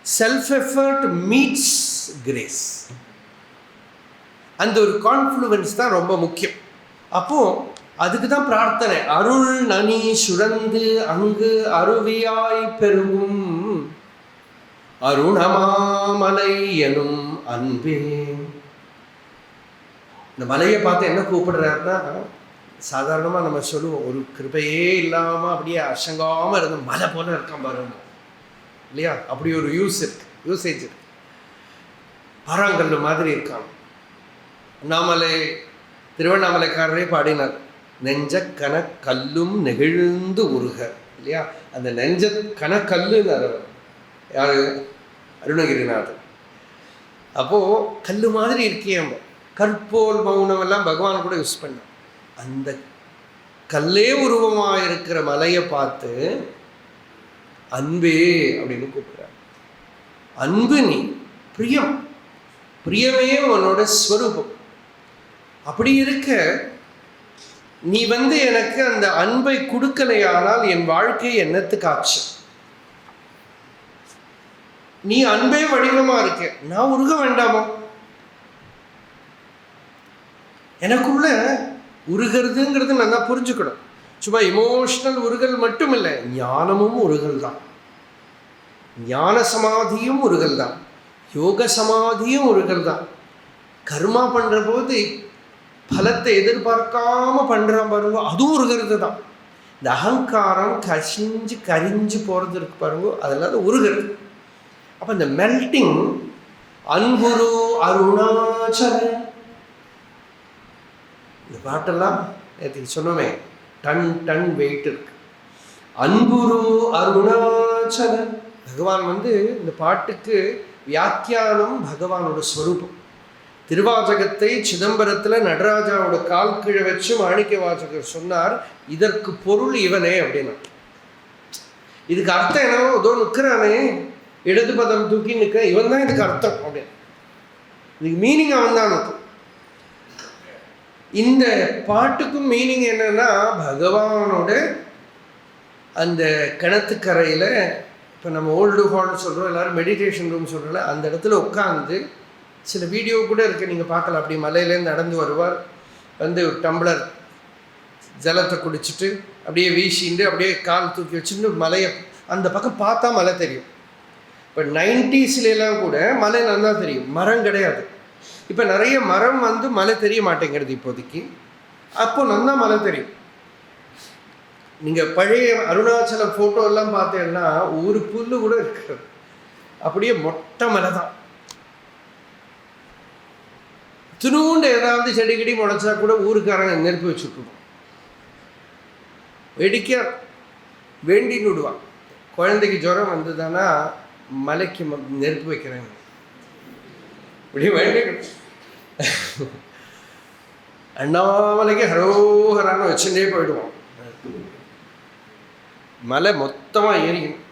Self effort meets grace. அந்த ஒரு கான்ஃப்ளூவன்ஸ் தான் ரொம்ப முக்கியம். அப்போது அதுக்கு தான் பிரார்த்தனை. அருள் நனி சுரந்து அங்கு அருவியாய் பெருகும் அருணமாமலை எனும் அன்பே. இந்த மலையை பார்த்து என்ன கூப்பிடுறாருன்னா, சாதாரணமாக நம்ம சொல்லுவோம், ஒரு கிருபையே இல்லாமல் அப்படியே அசங்காமல் இருந்த மலை போல இருக்கான் பாருங்க இல்லையா? அப்படி ஒரு யூசேஜ் இருக்கு. பாறாங்கல் மாதிரி இருக்கான். அண்ணாமலை திருவண்ணாமலைக்காரரே பாடினார், நெஞ்ச கனக்கல்லும் நெகிழ்ந்து உருக இல்லையா? அந்த நெஞ்ச கனக்கல்லுன்னு யார்? அருணகிரிநாதன். அப்போது கல் மாதிரி இருக்கியம், கற்போல் மௌனம் எல்லாம் பகவான் கூட யூஸ் பண்ண. அந்த கல்லே உருவமாக இருக்கிற மலையை பார்த்து அன்பே அப்படின்னு கூப்பிடுறார். அன்பு நீ பிரியம், பிரியமே உன்னோட ஸ்வரூபம். அப்படி இருக்க நீ எனக்கு அந்த அன்பை கொடுக்கலையானால் என் வாழ்க்கை என்னத்துக்கு ஆச்சு? நீ அன்பே வடிவமா இருக்க, நான் உருக வேண்டாமோ? எனக்குள்ள உருகிறதுங்கிறது நல்லா புரிஞ்சுக்கணும். சும்மா இமோஷனல் உருகல் மட்டும் இல்லை, ஞானமும் உருகல் தான். ஞான சமாதியும் உருகல் தான், யோக சமாதியும் உருகல் தான். கர்மா பண்ணுற போது பலத்தை எதிர்பார்க்காம பண்ணுறான் பாருங்க, அதுவும் உருகிறது தான். இந்த அகங்காரம் கரிஞ்சு போகிறது இருக்கு பாருங்க, அதெல்லாம் உருகிறது. அப்போ இந்த மெல்டிங் அன்புரு அருணாச்சல, இந்த பாட்டெல்லாம் நேற்று சொன்னோமே, டன் வெயிட் இருக்கு. அன்புரு அருணாச்சல, பகவான் இந்த பாட்டுக்கு வியாக்கியானம் பகவானோட ஸ்வரூபம். திருவாசகத்தை சிதம்பரத்தில் நடராஜாவோட கால் கீழே வச்சு மாணிக்க வாசகர் சொன்னார், இதற்கு பொருள் இவனே அப்படின்னா. இதுக்கு அர்த்தம் என்னவோ, ஏதோ நிற்கிறானே இடது பதம் தூக்கி நிற்க, இவன் தான் இதுக்கு அர்த்தம் அப்படின்னு. இதுக்கு மீனிங் அவன் தான் இருக்கும். இந்த பாட்டுக்கும் மீனிங் என்னன்னா, பகவானோட அந்த கிணத்துக்கரையில், இப்போ நம்ம ஓல்டு ஹால்னு சொல்கிறோம், எல்லோரும் மெடிடேஷன் ரூம் சொல்கிறோம்ல, அந்த இடத்துல உட்காந்து சில வீடியோ கூட இருக்குது, நீங்கள் பார்க்கலாம். அப்படி மலையிலேருந்து நடந்து வருவார், வந்து ஒரு டம்ளர் ஜலத்தை குடிச்சிட்டு அப்படியே வீசிட்டு அப்படியே கால் தூக்கி வச்சுட்டு மலையை அந்த பக்கம் பார்த்தா மலை தெரியும். இப்போ 90ஸ்லாம் கூட மலை நல்லா தெரியும், மரம் கிடையாது. இப்போ நிறைய மரம் வந்து மலை தெரிய மாட்டேங்கிறது இப்போதைக்கு. அப்போ நல்லா மலை தெரியும். நீங்கள் பழைய அருணாச்சலம் ஃபோட்டோலாம் பார்த்தீங்கன்னா ஒரு புல்லு கூட இருக்கிறது, அப்படியே மொட்டை மலை தான். திருவுண்டு ஏதாவது செடி கிடி முளைச்சா கூட ஊருக்காரங்க நெருப்பு வச்சுருக்கணும், வெடிக்க வேண்டின்னு விடுவான். குழந்தைக்கு ஜுரம் வந்ததுன்னா மலைக்கு நெருப்பு வைக்கிறேன் இப்படி வேண்டி அண்ணாமலைக்கு ஹரோஹரான்னு வச்சுட்டே போயிடுவோம். மலை மொத்தமாக ஏறிக்கணும்.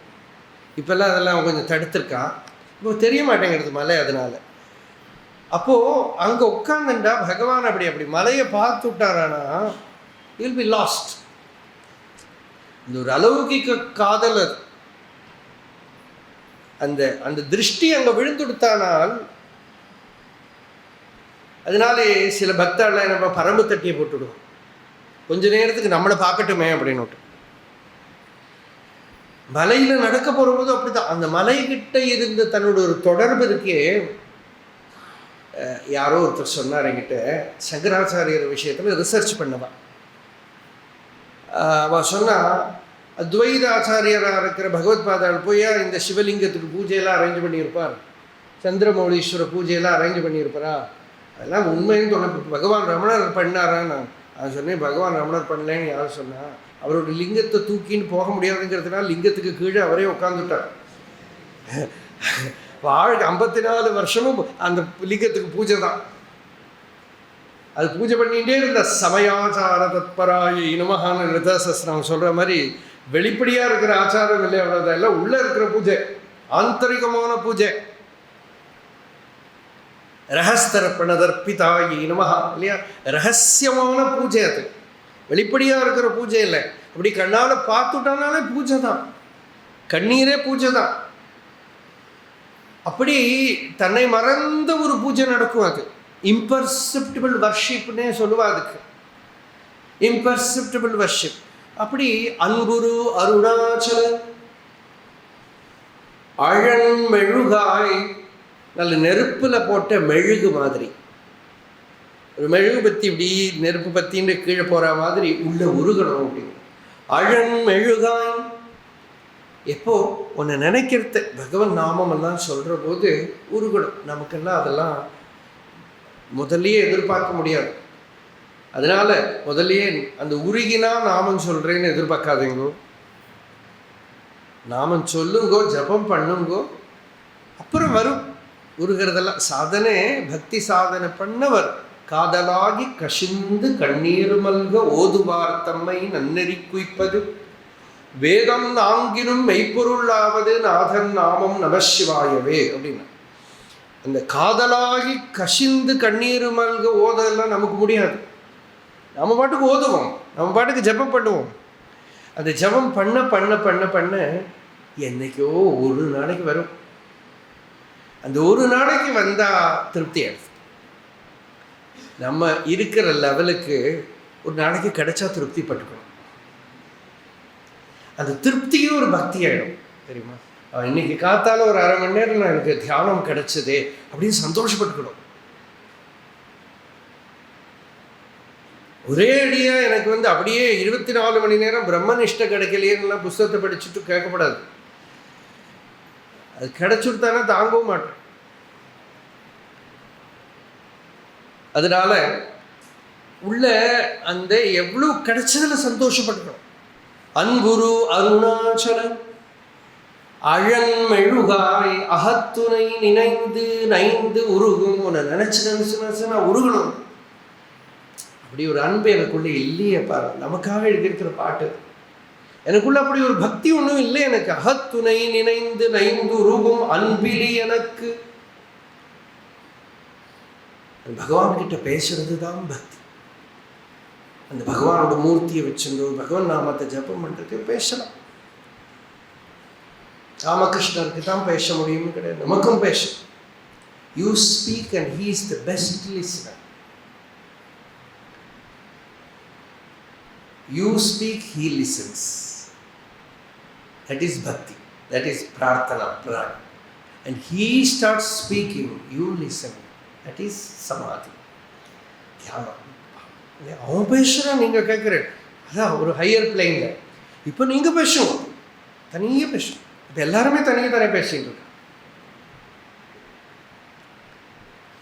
இப்போல்லாம் அதெல்லாம் கொஞ்சம் தடுத்துருக்கான், இப்போ தெரிய மாட்டேங்கிறது மலை. அதனால அப்போது அங்கே உட்காந்துட்டா பகவான் அப்படி மலையை பார்த்து விட்டாரானா வில் பி லாஸ்ட். இந்த ஒரு அலௌகிக காதலர் அந்த அந்த திருஷ்டி அங்கே விழுந்துடுத்தானால், அதனாலே சில பக்தர்கள் நம்ம பரம்பு தட்டியை போட்டுவிடுவோம், கொஞ்ச நேரத்துக்கு நம்மளை பார்க்கட்டுமே அப்படின்னு. மலையில் நடக்க போகும்போது அப்படிதான். அந்த மலைக்கிட்ட இருந்த தன்னோட ஒரு தொடர்பு இருக்கே. யாரோ ஒருத்தர் சொன்னார் என்கிட்ட, சங்கராச்சாரியர் விஷயத்தில் ரிசர்ச் பண்ணவா. அவள் சொன்னால், அத்வைத ஆச்சாரியராக இருக்கிற பகவத்பாதால் போய் இந்த சிவலிங்கத்துக்கு பூஜையெல்லாம் அரேஞ்ச் பண்ணியிருப்பார், சந்திரமௌலீஸ்வர பூஜையெல்லாம் அரேஞ்ச் பண்ணியிருப்பாரா? அதெல்லாம் உண்மைன்னு சொன்ன. பகவான் ரமணர் பண்ணாரா? நான் சொன்னேன், பகவான் ரமணர் பண்ணலேன்னு யாரும் சொன்னால், அவரோட லிங்கத்தை தூக்கின்னு போக முடியாதுங்கிறதுனால லிங்கத்துக்கு கீழே அவரே உட்காந்துட்டார். வாழ்க்கை 54 வருஷமும் அந்த லிங்கத்துக்கு பூஜை தான். அது பூஜை பண்ணிகிட்டே இருந்த சமயாச்சார தத்பராய இனமகான நிதசஸ்திரம் சொல்கிற மாதிரி வெளிப்படையாக இருக்கிற ஆச்சாரம் இல்லை, அவ்வளோதான். எல்லாம் உள்ளே இருக்கிற பூஜை, ஆந்தரிகமான பூஜை. ரகஸ்தரப்பணதர்ப்பிதாயி நமஹா இல்லையா, ரகசியமான பூஜை. அது வெளிப்படையாக இருக்கிற பூஜை இல்லை. அப்படி கண்ணால் பார்த்துட்டானாலே பூஜை தான், கண்ணீரே பூஜை தான். அப்படி தன்னை மறந்த ஒரு பூஜை நடக்கும். அது இம்பர்செப்டிபிள் வர்ஷிப்னே சொல்லுவா. அதுக்கு இம்பர்செப்டிபிள் வர்ஷிப். அப்படி அன்புரு அருணாச்சல அழன் மெழுகாய், நல்ல நெருப்பில் போட்ட மெழுகு மாதிரி, ஒரு மெழுகு பற்றி இப்படி நெருப்பு பற்றின்னு கீழே போகிற மாதிரி உள்ள உருகணும். அப்படின்னு அழன் மெழுகாய். எப்போ ஒன்று நினைக்கிறது பகவன் நாமமெல்லாம் சொல்கிற போது உருகணும். நமக்கெல்லாம் அதெல்லாம் முதல்லையே எதிர்பார்க்க முடியாது. அதனால் முதல்லையே அந்த உருகினா நாமம் சொல்கிறேன்னு எதிர்பார்க்காதீங்கோ. நாமம் சொல்லுங்கோ, ஜபம் பண்ணுங்கோ, அப்புறம் வரும் உருகிறதெல்லாம். சாதனை பக்தி சாதனை பண்ணவர் காதலாகி கசிந்து கண்ணீர் மல்க ஓதுவார் தம்மை நன்னெறி குய்ப்பது வேதம் நாங்கினும் மெய்ப்பொருளாவது நாதன் நாமம் நமசிவாயவே அப்படின்னா. அந்த காதலாகி கசிந்து கண்ணீர் மல்க ஓதெல்லாம் நமக்கு முடியாது. நம்ம பாட்டுக்கு ஓதுவோம், நம்ம பாட்டுக்கு ஜபம் பண்ணுவோம். அந்த ஜபம் பண்ண பண்ண பண்ண பண்ண என்னைக்கோ ஒரு நாளைக்கு வரும். அந்த ஒரு நாளைக்கு வந்தால் திருப்தி ஆயிடுது. நம்ம இருக்கிற லெவலுக்கு ஒரு நாளைக்கு கிடைச்சா திருப்தி பட்டுக்கணும். அந்த திருப்தியும் ஒரு பக்தி ஆகிடும் தெரியுமா. இன்னைக்கு காத்தால ஒரு அரை மணி நேரம் நான் எனக்கு தியானம் கிடைச்சதே அப்படின்னு சந்தோஷப்பட்டுக்கணும். ஒரே அடியாக எனக்கு வந்து அப்படியே 24 மணி நேரம் பிரம்மனிஷ்ட கிடைக்கலையேன்னா புஸ்தகத்தை படிச்சுட்டு கேட்கப்படாது. அது கிடைச்சுட்டானா தாங்கவும் மாட்டேன். அதனால உள்ள அந்த எவ்வளோ கிடைச்சதில் சந்தோஷப்பட்டுக்கணும். அன்புரு அருணாச்சல அழன்மெழுகாய் அகத்துணை நினைந்து நைந்து உருகும். உன்னை நினைச்சு நான் உருகணும். அப்படி ஒரு அன்பு எனக்குள்ளே இல்லையே பாரு. நமக்காக எழுதியிருக்கிற பாட்டு. எனக்குள்ள அப்படி ஒரு பக்தி ஒன்றும் இல்லை எனக்கு. அகத்துணை நினைந்து நைந்து உருகும் அன்பிலி எனக்கு. பகவான் கிட்ட பேசுறது தான் பக்தி. அந்த பகவானோட மூர்த்தியை வச்சுருந்தோ பகவான் நாமத்தை ஜபம் பண்ணுறதுக்கு பேசலாம். ராமகிருஷ்ணருக்கு தான் பேச முடியும்னு கிடையாது, நமக்கும் பேச. You speak and he is the best listener. You speak, he listens. That is bhakti. That is prarthana, prayer. And he starts speaking, you listen. That is samadhi. அவன் பேசுகிறான், நீங்கள் கேட்குறேன். அதான் ஒரு ஹையர் பிளேனில். இப்போ நீங்கள் பேசுவோம், தனியே பேசுவோம். இப்போ எல்லாருமே தனியே தானே பேசிட்டு இருக்க.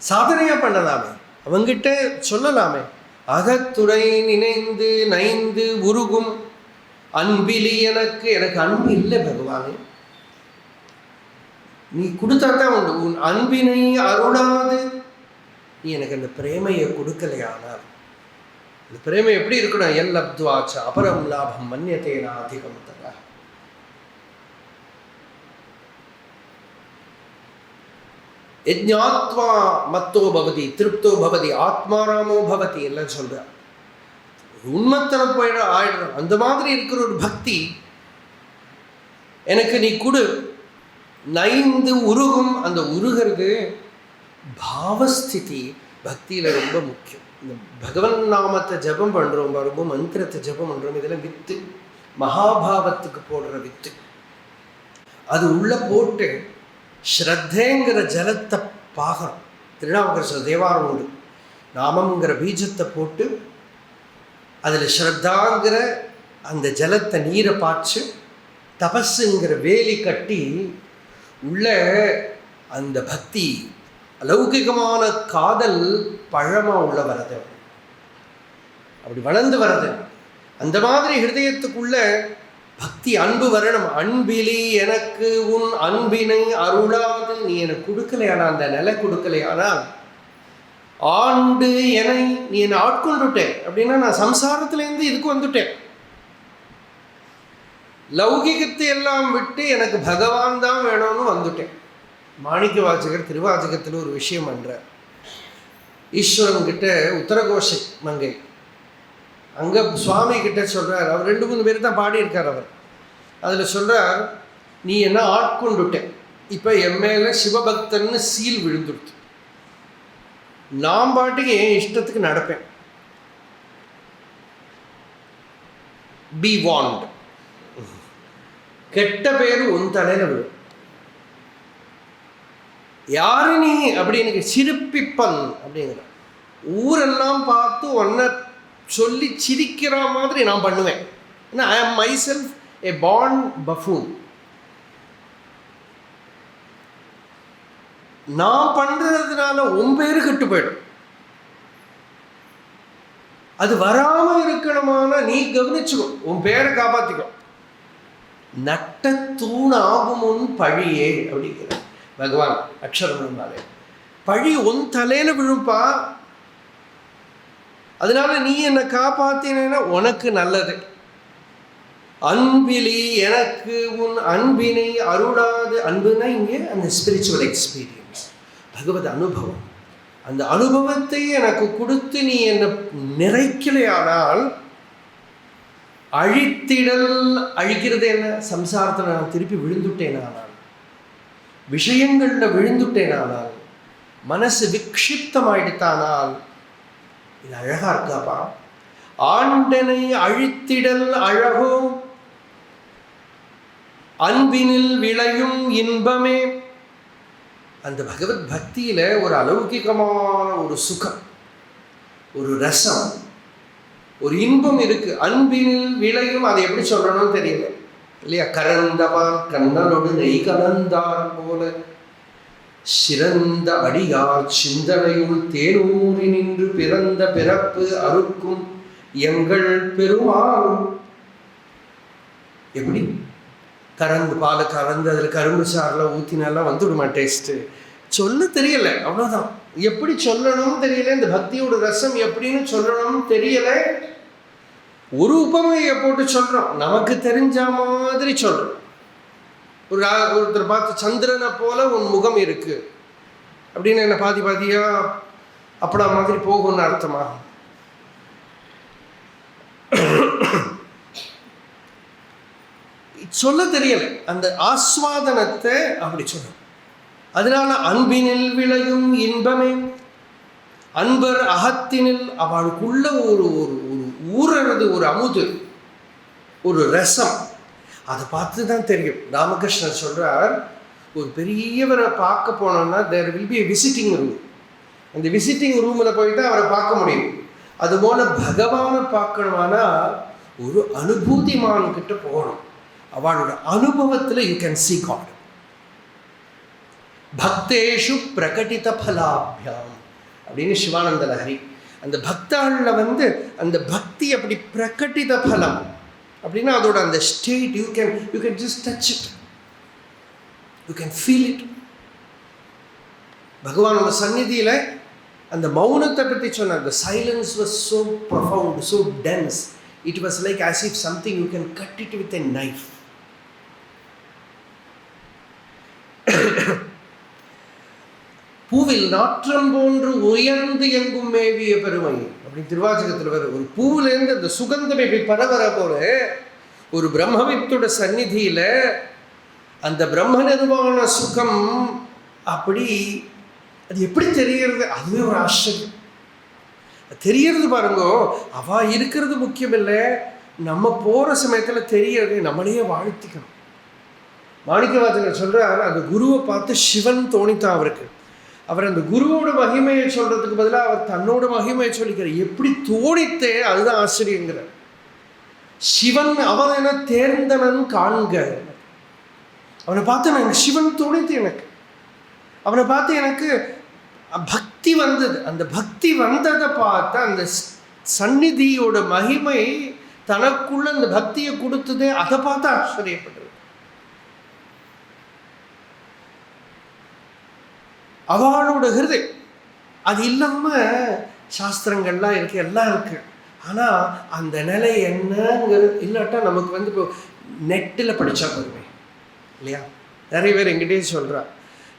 சாதனையாக பண்ணலாமே, அவங்கிட்ட சொல்லலாமே. அகத்துறை நினைந்து நைந்து உருகும் அன்பிலி எனக்கு. எனக்கு அன்பு இல்லை பகவானே, நீ கொடுத்தா தான் உண்டு. உன் அன்பினை அருளாது நீ எனக்கு அந்த பிரேமையை கொடுக்கலையானால். அந்த பிரேமை எப்படி இருக்கணும்? எல் அப்துவாச்ச அபரம் லாபம் மன்யத்தேனா அதிகம் தர. யஜ்ஞாத்வா மத்தோ பவதி திருப்தோ பவதி ஆத்மாராமோ பவதி எல்லாம் சொல்றார். உண்மத்தனை போயிட ஆயிடுறோம். அந்த மாதிரி இருக்கிற ஒரு பக்தி எனக்கு நீ கொடு. நைந்து உருகும். அந்த உருகிறது பாவஸ்திதி பக்தியில் ரொம்ப முக்கியம். இந்த பகவன் நாமத்தை ஜபம் பண்ணுறோம் பாருங்க, மந்திரத்தை ஜபம் பண்ணுறோம், இதெல்லாம் வித்து, மகாபாவத்துக்கு போடுற வித்து. அது உள்ள போட்டு ஸ்ரத்தேங்கிற ஜலத்தை பாகம். திருநாவுக்கரசர் தேவாரம் உண்டு. நாமங்கிற பீஜத்தை போட்டு அதில் ஸ்ரத்தாங்கிற அந்த ஜலத்தை நீரை பாய்ச்சி தபஸுங்கிற வேலி கட்டி உள்ள அந்த பக்தி அலௌகிகமான காதல் பழமாக உள்ள வரது, அப்படி வளர்ந்து வரது. அந்த மாதிரி ஹிருதயத்துக்குள்ள பக்தி அன்பு வரணும். அன்பிலி எனக்கு உன் அன்பினை அருளாது நீ எனக்கு கொடுக்கலையானா, அந்த நிலை கொடுக்கலையானால் ஆண்டு என்னை நீ என்னை ஆட்கொண்டுட்டேன் அப்படின்னா நான் சம்சாரத்திலேருந்து இதுக்கு வந்துட்டேன். லௌகிகத்தை எல்லாம் விட்டு எனக்கு பகவான் தான் வேணும்னு வந்துட்டேன். மாணிக்க வாசகர் திருவாசகத்தில் ஒரு விஷயம் பண்ணுறார். ஈஸ்வரன் கிட்ட உத்தரகோஷை மங்கை அங்கே சுவாமி கிட்ட சொல்கிறார். அவர் 2-3 பேர் தான் பாடியிருக்கார். அவர் அதில் சொல்கிறார், நீ என்ன ஆட்கொண்டுட்டேன், இப்போ என் மேலே சிவபக்தன்னு சீல் விழுந்துடுத்து. நான் பாட்டுக்கு என் இஷ்டத்துக்கு நடப்பேன். பி வாண்ட். கெட்ட பேர் உன் தலையில் விழும். யாரு நீ அப்படின்னு சிரிப்பிப்பன் அப்படிங்கிற ஊரெல்லாம் பார்த்து ஒன்றை சொல்லி சிரிக்கிற மாதிரி நான் பண்ணுவேன். ஏன்னா ஐ ஆம் my self A born buffoon. நான் பண்ணுறதுனால உன் பேரு கெட்டு போயிடும். அது வராமல் இருக்கணுமான நீ கவனிச்சுக்கோ, உன் பேரை காப்பாற்றிக்கோ. நட்ட தூணாகும் உன் பழியே அப்படிங்கிற பகவான் அக்ஷரம்னாலே. பழி உன் தலையில விழுப்பா, அதனால நீ என்னை காப்பாத்தினா உனக்கு நல்லது. அன்பிலி எனக்கு உன் அன்பினை அருளாது. அன்புனா இங்கே அந்த ஸ்பிரிச்சுவல் எக்ஸ்பீரியன்ஸ், பகவத் அனுபவம். அந்த அனுபவத்தை எனக்கு கொடுத்து நீ என்னை நிறைக்கலையானால் அழித்திடல். அழிக்கிறது என்ன? சம்சாரத்தில் நான் திருப்பி விழுந்துட்டேனானால், விஷயங்களில் விழுந்துட்டேனானால், மனசு விக்ஷிப்தமாயிடுத்தானால், இது அழகா இருக்காப்பா. ஆண்டனை அழித்திடல் அழகோ அன்பினில் விளையும் இன்பமே. அந்த பகவத் பக்தியில ஒரு அலௌகிகமான ஒரு சுகம், ஒரு ரசம், ஒரு இன்பம் இருக்கு. அன்பினில் விளையும். அதை எப்படி சொல்லணும்னு தெரியல இல்லையா? கரந்தவான் கண்ணனோடு நெய் கலந்தார் போல சிறந்த அடியார் சிந்தனையுள் தேனூறி நின்று பிறந்த பிறப்பு அறுக்கும் எங்கள் பெருமாள். எப்படி பாலை கறந்து அதில் கரும்பு சாரெலாம் ஊற்றினாலாம் வந்துவிடுமா டேஸ்ட்டு? சொல்ல தெரியலை, அவ்வளோதான். எப்படி சொல்லணும்னு தெரியல, இந்த பக்தியோட ரசம் எப்படின்னு சொல்லணும்னு தெரியலை. ஒரு உபமையை போட்டு சொல்கிறோம், நமக்கு தெரிஞ்ச மாதிரி சொல்கிறோம். ஒருத்தர் பார்த்து சந்திரனை போல உன் முகம் இருக்கு அப்படின்னு என்ன பாதி பாதியா அப்படா மாதிரி போகும்னு அர்த்தமா? சொல்ல தெரியல, அந்த ஆஸ்வாதனத்தை அப்படி சொல்ல. அதனால அன்பினில் விளையும் இன்பமே அன்பர் அகத்தினில் அவளுக்குள்ள ஒரு ஒரு ஊறது, ஒரு அமுது, ஒரு ரசம். அதை பார்த்து தான் தெரியும். ராமகிருஷ்ணன் சொல்றார், ஒரு பெரியவரை பார்க்க போனோம்னா there will be visiting room. அந்த விசிட்டிங் ரூமில் போயிட்டு அவரை பார்க்க முடியும். அதுபோல பகவானை பார்க்கணுமானா ஒரு அனுபூதிமான் கிட்ட போகணும். அவளோட அனுபவத்தில் யூ கேன் சீ காட். பக்தேஷு பிரகடித பலாபியாம் அப்படின்னு சிவானந்த லஹரி. அந்த பக்தாளில் அந்த பக்தி அப்படி பிரகடித பலம் அப்படின்னா அதோட அந்த state you can just touch it, you can feel it. பகவானோட சந்நிதியில் அந்த மௌனத்தை பற்றி சொன்ன, the silence was so profound, so dense, it was like as if something you can cut it with a knife. பூவில் நாற்றம் போன்று உயர்ந்து எங்கும் மேவிய பெருமை அப்படி திருவாச்சகத்தில் வர. ஒரு பூவிலேருந்து அந்த சுகந்தம் இப்படி பரவர போல ஒரு பிரம்மவித்தோட சந்நிதியில் அந்த பிரம்ம நிர்வாண சுகம் அப்படி அது எப்படி தெரியறது? அதுவே ஒரு ஆச்சரியம். தெரியறது பாருங்கோ, அவ இருக்கிறது முக்கியம் இல்லை, நம்ம போகிற சமயத்தில் தெரியறது. நம்மளையே வாழ்த்திக்கணும். மாணிக்கவாசகர் சொல்கிறார், அந்த குருவை பார்த்து சிவன் தோணித்தான் அவருக்கு. அவர் அந்த குருவோட மகிமையை சொல்கிறதுக்கு பதிலாக அவர் தன்னோட மகிமையை சொல்லிக்கிறார். எப்படி தோணித்தே, அதுதான் ஆச்சரியங்கிறார். சிவன் அவன் என தேர்ந்தனன் காண்க. அவனை பார்த்து எனக்கு சிவன் தோணித்து, எனக்கு அவனை பார்த்து எனக்கு பக்தி வந்தது. அந்த பக்தி வந்ததை பார்த்து அந்த சந்நிதியோட மகிமை தனக்குள்ள அந்த பக்தியை கொடுத்ததே, அதை பார்த்து ஆச்சரியப்படுறது. அவளோட ஹிருதயம் அது இல்லாமல் சாஸ்திரங்கள்லாம் இருக்குது, எல்லாம் இருக்குது. ஆனால் அந்த நிலை என்னங்கிறது இல்லாட்டா நமக்கு இப்போ நெட்டில் படித்தா போதுமே இல்லையா? நிறைய பேர் எங்கிட்டே சொல்கிறா,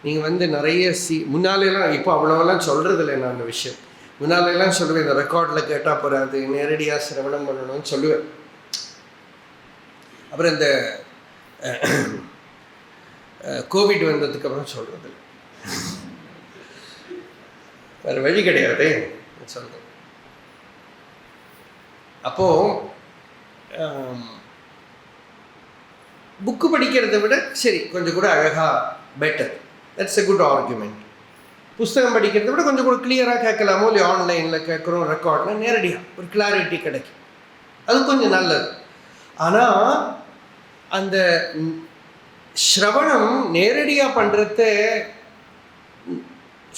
நீங்கள் நிறைய முன்னாலெல்லாம், இப்போ அவ்வளோவெல்லாம் சொல்கிறது இல்லை நான் அந்த விஷயம். முன்னாலெல்லாம் சொல்லுவேன், இந்த ரெக்கார்டில் கேட்டால் போகாது, நேரடியாக சிரவணம் பண்ணணும்னு சொல்லுவேன். அப்புறம் இந்த கோவிட் வந்ததுக்கப்புறம் சொல்கிறது வேறு வழி கிடையாது சொல்கிறேன். அப்போது புக்கு படிக்கிறத விட சரி கொஞ்சம் கூட அழகாக better, that's a good argument. புஸ்தகம் படிக்கிறத விட கொஞ்சம் கூட கிளியராக கேட்கலாமோ இல்லையா? ஆன்லைனில் கேட்குறோம், ரெக்கார்டில் நேரடியாக ஒரு கிளாரிட்டி கிடைக்கும், அது கொஞ்சம் நல்லது. ஆனால் அந்த ஸ்ரவணம் நேரடியாக பண்ணுறத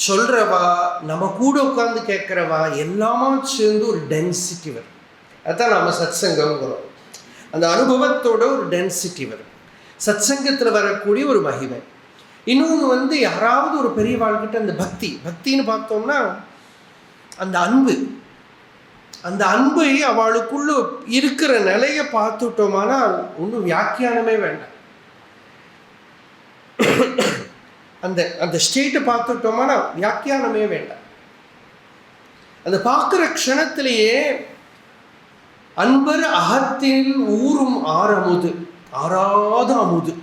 சொல்கிறவா, நம்ம கூட உட்காந்து கேட்குறவா எல்லாமா சேர்ந்து ஒரு டென்சிட்டி வரும். அதுதான் நம்ம சத்சங்கம்ங்கிறோம். அந்த அனுபவத்தோட ஒரு டென்சிட்டி வரும், சத்சங்கத்தில் வரக்கூடிய ஒரு மகிமை. இன்னொன்று யாராவது ஒரு பெரிய வாழ்க்கிட்ட அந்த பக்தின்னு பார்த்தோம்னா அந்த அந்த அன்பை அவளுக்குள்ள இருக்கிற நிலையை பார்த்துட்டோமானால் ஒன்றும் வியாக்கியானமே வேண்டாம். அந்த அந்த ஸ்டேட்டை பார்த்துட்டோமானா வியாக்கியானமே வேண்டாம். அந்த பார்க்குற க்ஷணத்திலேயே அன்பர் அகத்தில் ஊறும் ஆரமுது, ஆறாத அமுது.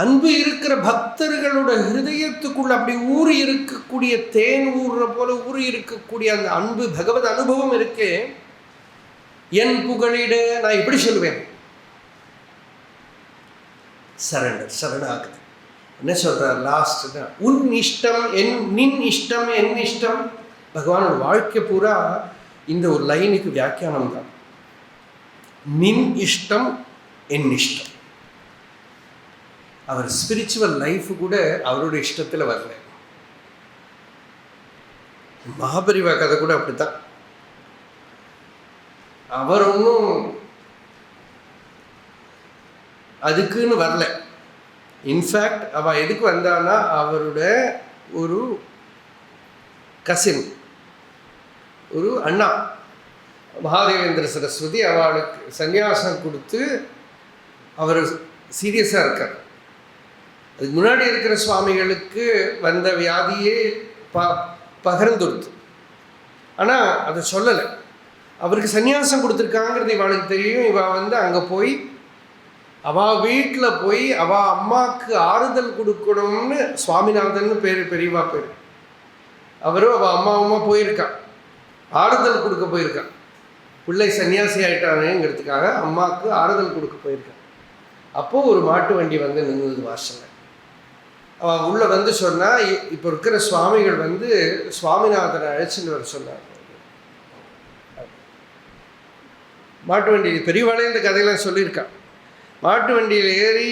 அன்பு இருக்கிற பக்தர்களோட ஹிருதயத்துக்குள்ள அப்படி ஊறி இருக்கக்கூடிய, தேன் ஊறுற போல ஊறி இருக்கக்கூடிய அந்த அன்பு பகவத் அனுபவம் இருக்கே. என் புகழிட நான் எப்படி சொல்லுவேன்? சரணாகுது. என்ன சொல்றார் லாஸ்ட் தான், உன் இஷ்டம் நின் இஷ்டம் என் இஷ்டம். பகவானோட வாழ்க்கை பூரா இந்த ஒரு லைனுக்கு வியாக்கியானம் தான். நின் இஷ்டம் என் இஷ்டம். அவர் ஸ்பிரிச்சுவல் லைஃப் கூட அவரோட இஷ்டத்தில் வரல. மகாபரிவா கதை கூட அப்படித்தான். அவர் ஒன்றும் அதுக்குன்னு வரல. இன்ஃபேக்ட் அவள் எதுக்கு வந்தான்னா, அவரோட ஒரு கசின், ஒரு அண்ணா மகாதேவேந்திர சரஸ்வதி அவளுக்கு சன்னியாசம் கொடுத்து அவர் சீரியஸாக இருக்கார். அதுக்கு முன்னாடி இருக்கிற சுவாமிகளுக்கு வந்த வியாதியே பகிர்ந்துடுத்து. ஆனால் அதை சொல்லலை. அவருக்கு சன்னியாசம் கொடுத்துருக்காங்கிறது இவளுக்கு தெரியும். இவள் அங்கே போய் அவள் வீட்டில் போய் அவள் அம்மாவுக்கு ஆறுதல் கொடுக்கணும்னு, சுவாமிநாதன் பேர், பெரியவா பேர், அவரும் அவள் அம்மா போயிருக்கான், ஆறுதல் கொடுக்க போயிருக்கான். பிள்ளை சன்னியாசி ஆகிட்டானேங்கிறதுக்காக அம்மாவுக்கு ஆறுதல் கொடுக்க போயிருக்கான். அப்போது ஒரு மாட்டு வண்டி நின்றுது வாசலில். அவள் உள்ளே சொன்னால், இப்போ இருக்கிற சுவாமிகள் சுவாமிநாதனை அழைச்சின்னு வர சொன்னார். மாட்டு வண்டியில் பெரியவாளே இந்த கதையெல்லாம் சொல்லியிருக்கான். மாட்டு வண்டியில் ஏறி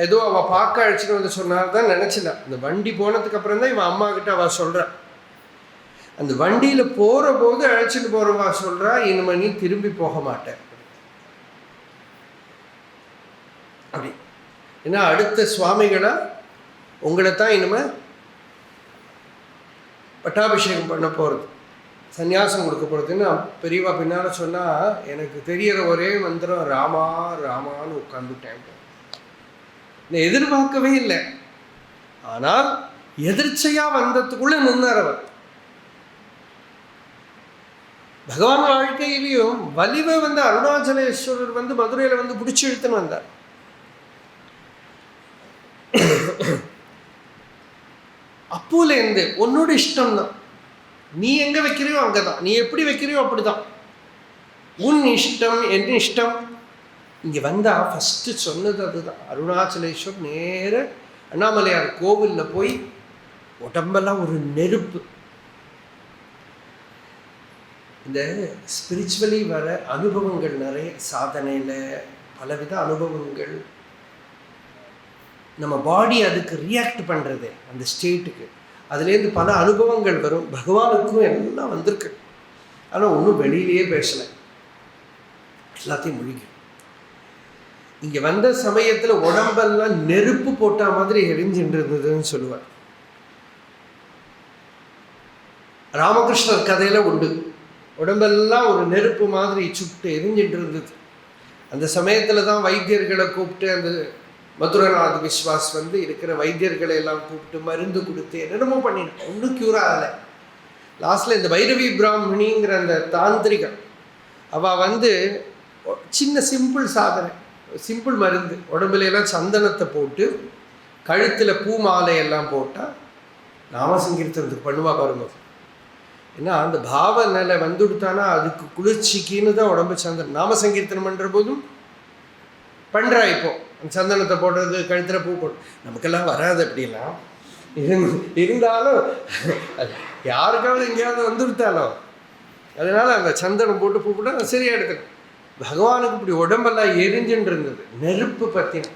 ஏதோ அவள் பார்க்க அழைச்சிட்டு சொன்னார் தான் நினச்சினான். அந்த வண்டி போனதுக்கு அப்புறம் தான் இவன் அம்மா கிட்ட அவள் சொல்கிறான். அந்த வண்டியில் போகிற போது அழைச்சிட்டு போகிறவா சொல்கிறா, இனிமே நீ திரும்பி போக மாட்டேன் அப்படி. ஏன்னா அடுத்த சுவாமிகளா உங்களை தான் இனிமேல் பட்டாபிஷேகம் பண்ண போகிறது, சன்னியாசம் கொடுக்க போகிறதுன்னு பெரியவா பின்னால் சொன்னால், எனக்கு தெரியற ஒரே மந்திரம் ராமா ராமான்னு உட்காந்துட்டேன். நான் எதிர்பார்க்கவே இல்லை. ஆனால் எதிர்ச்சையாக வந்ததுக்குள்ளே நின்னார் அவர். பகவான் வாழ்க்கையிலையும் வலிவை அருணாச்சலேஸ்வரர் மதுரையில் பிடிச்சி இழுத்துன்னு வந்தார். அப்போலேருந்து உன்னோட இஷ்டம் தான், நீ எங்கே வைக்கிறியோ அங்கே தான், நீ எப்படி வைக்கிறியோ அப்படி தான், உன் இஷ்டம் என் இஷ்டம். இங்கே வந்தால் ஃபஸ்ட்டு சொன்னது அதுதான். அருணாச்சலேஸ்வர் நேர அண்ணாமலையார் கோவிலில் போய் உடம்பெல்லாம் ஒரு நெருப்பு. இந்த ஸ்பிரிச்சுவலி வர அனுபவங்கள் நிறைய, சாதனையில் பலவித அனுபவங்கள், நம்ம பாடி அதுக்கு ரியாக்ட் பண்ணுறது அந்த ஸ்டேட்டுக்கு, அதுலேருந்து பல அனுபவங்கள் வரும். பகவானுக்கும் எல்லாம் வந்திருக்கு. ஆனால் ஒன்றும் வெளியிலேயே பேசலை, எல்லாத்தையும் முழிக்கும். இங்கே வந்த சமயத்தில் உடம்பெல்லாம் நெருப்பு போட்ட மாதிரி எரிஞ்சுட்டு இருந்ததுன்னு சொல்லுவார். ராமகிருஷ்ணர் கதையில் உண்டு, உடம்பெல்லாம் ஒரு நெருப்பு மாதிரி சுட்டு எரிஞ்சிட்டு இருந்தது. அந்த சமயத்தில் தான் வைத்தியர்களை கூப்பிட்டு, அந்த மதுரநாத் விஸ்வாஸ் இருக்கிற வைத்தியர்களை எல்லாம் கூப்பிட்டு மருந்து கொடுத்து என்னென்னமோ பண்ணினேன், ஒன்றும் க்யூர் ஆகலை. லாஸ்ட்டில் இந்த பைரவி பிராமணிங்கிற அந்த தாந்திரிகா அவள் சின்ன சிம்பிள் சாதனை, சிம்பிள் மருந்து, உடம்புலையெல்லாம் சந்தனத்தை போட்டு கழுத்தில் பூ மாலையெல்லாம் போட்டால் நாமசங்கீர்த்தனத்துக்கு பண்ணுவா பாருங்க. ஏன்னா அந்த பாவ நிலை வந்துடுத்தானா அதுக்கு குளிர்ச்சிக்குன்னு தான் உடம்பு சந்தனம். நாமசங்கீர்த்தனம் பண்ணுற போதும் பண்ணுறா. இப்போது சந்தனத்தை போடுறது, கழுத்தில் பூ போடு, நமக்கெல்லாம் வராது அப்படிலாம். இருந்தாலும் யாருக்காவது எங்கேயாவது வந்துடுத்தாலும் அதனால் அந்த சந்தனம் போட்டு பூ போட்டால் சரியாக எடுத்துக்கணும். பகவானுக்கு இப்படி உடம்பெல்லாம் எரிஞ்சுன்னு இருந்தது, நெருப்பு பற்றின.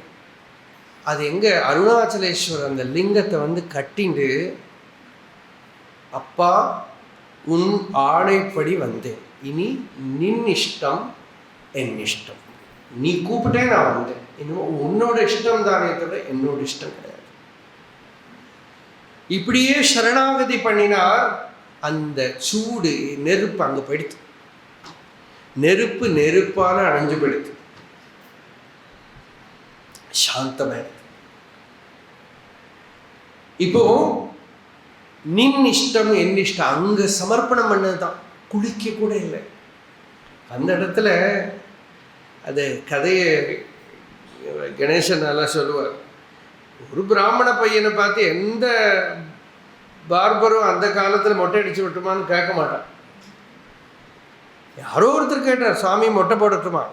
அது எங்கே அருணாச்சலேஸ்வரர் அந்த லிங்கத்தை கட்டிண்டு, அப்பா உன் ஆணைப்படி வந்தேன், இனி நின் இஷ்டம் என் இஷ்டம், நீ கூப்பிட்டே நான் வந்தேன், இன்னும் உன்னோட இஷ்டம் தானே தவிர என்னோட இஷ்டம் கிடையாது. இப்படியே சரணாகதி பண்ணினார். அந்த சூடு நெருப்பு அங்கே போயிடுத்து, நெருப்பு நெருப்பால அணைஞ்சு போயிடுத்து, சாந்தமாயிடுது. இப்போ நின் இஷ்டம் என் இஷ்டம் அங்கே சமர்ப்பணம் பண்ணதுதான், குளிக்க கூட இல்லை. அந்த இடத்துல அது கதையை கணேசன் நல்லா சொல்லுவார். ஒரு பிராமண பையனை பார்த்து எந்த பார்பரும் அந்த காலத்தில் மொட்டை அடிச்சு விட்டுமான்னு கேட்க மாட்டான். யாரோ ஒருத்தர் கேட்டார், சுவாமி மொட்டை போடட்டுமா,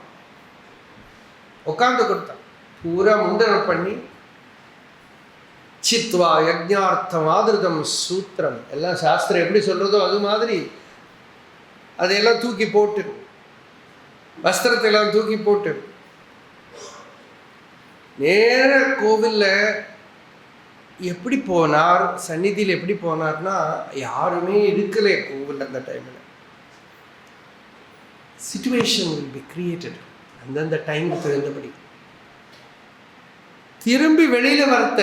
உட்காந்து கொடுத்தான். பூரா முண்டனம் பண்ணி சித்வா யஜ்ஞார்த்தம் ஆதிருதம் சூத்திரம், எல்லாம் சாஸ்திரம் எப்படி சொல்கிறதோ அது மாதிரி அதையெல்லாம் தூக்கி போட்டு, வஸ்திரத்தை எல்லாம் தூக்கி போட்டு நேர கோவிலில் எப்படி போனார், சந்நிதியில் எப்படி போனார்னா யாருமே இருக்கலை கோவிலில். அந்த டைமில் சிச்சுவேஷன் வில் பி கிரியேட்டட் அந்தந்த டைமுக்கு தகுந்தபடி. திரும்பி வெளியில் வரத்த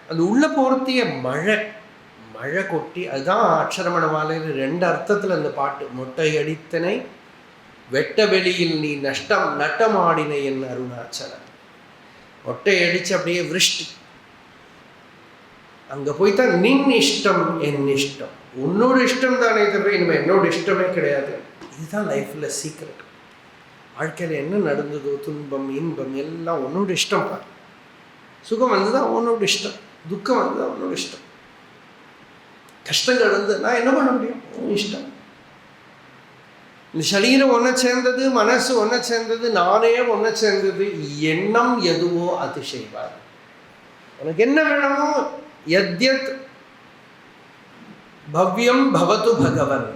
அது உள்ள போர்த்திய மழை கொட்டி, அதுதான் அக்ஷரமண மாலையில் 2 அர்த்தத்தில் அந்த பாட்டு. மொட்டை அடித்தனை வெட்ட வெளியில் நீ நட்டமாடினை என் அருணாச்சலம். மொட்டை அடித்து அப்படியே விருஷ்டி. அங்கே போய்தான் நின் இஷ்டம் என் இஷ்டம். உன்னோட இஷ்டம் தானே தவிர இனிமேல் என்னோட இஷ்டமே கிடையாது. இதுதான் லைஃப்பில் சீக்ரெட். வாழ்க்கையில் என்ன நடந்ததோ, துன்பம் இன்பம் எல்லாம் உன்னோட இஷ்டம் பாரு. சுகம் வந்ததுதான் உன்னோட இஷ்டம், துக்கம் வந்ததுதான் உன்னோட இஷ்டம், கஷ்டங்கள் வந்து நான் என்ன பண்ண முடியும், உன் இஷ்டம். இந்த சரீரம் ஒன்றை சேர்ந்தது, மனசு ஒன்றை சேர்ந்தது, நானே ஒன்றை சேர்ந்தது. எண்ணம் எதுவோ அது செய்வார். உனக்கு என்ன வேணுமோ யத்யத் பவ்யம் பவது பகவன்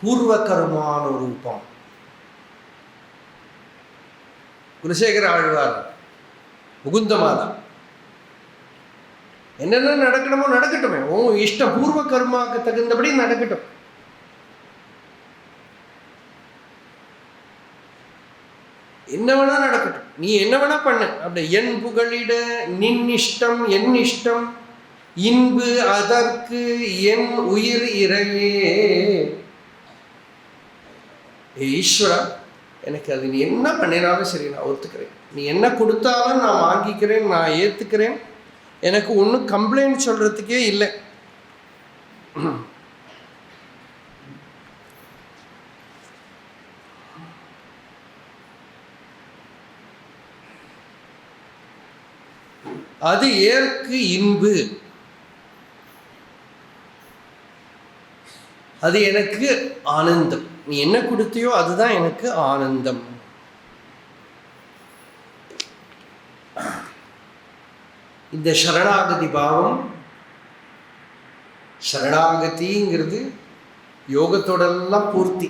பூர்வ கர்மானுரூபம். குலசேகர ஆழ்வார், முகுந்தமாலா. என்னென்ன நடக்கணுமோ நடக்கட்டுமே, உன் இஷ்டம், பூர்வ கர்மாவுக்கு தகுந்தபடி நடக்கட்டும். என்ன வேணா நடக்கட்டும், நீ என்ன வேணா பண்ணு. அப்படி என் புகழிட நின் இஷ்டம் என் இஷ்டம், இன்பு அதற்கு என் உயிர் இறையே. ஈஸ்வரா, எனக்கு அது நீ என்ன பண்ணினாலும் சரி, நான் ஒத்துக்கிறேன். நீ என்ன கொடுத்தாலும் நான் வாங்கிக்கிறேன், நான் ஏற்றுக்கிறேன். எனக்கு ஒன்றும் கம்ப்ளைண்ட் சொல்கிறதுக்கே இல்லை. அது ஏற்கு இன்பு, அது எனக்கு ஆனந்தம். நீ என்ன கொடுத்தியோ அதுதான் எனக்கு ஆனந்தம். இந்த சரணாகதி பாவம், சரணாகதிங்கிறது யோகத்தோடெல்லாம் பூர்த்தி,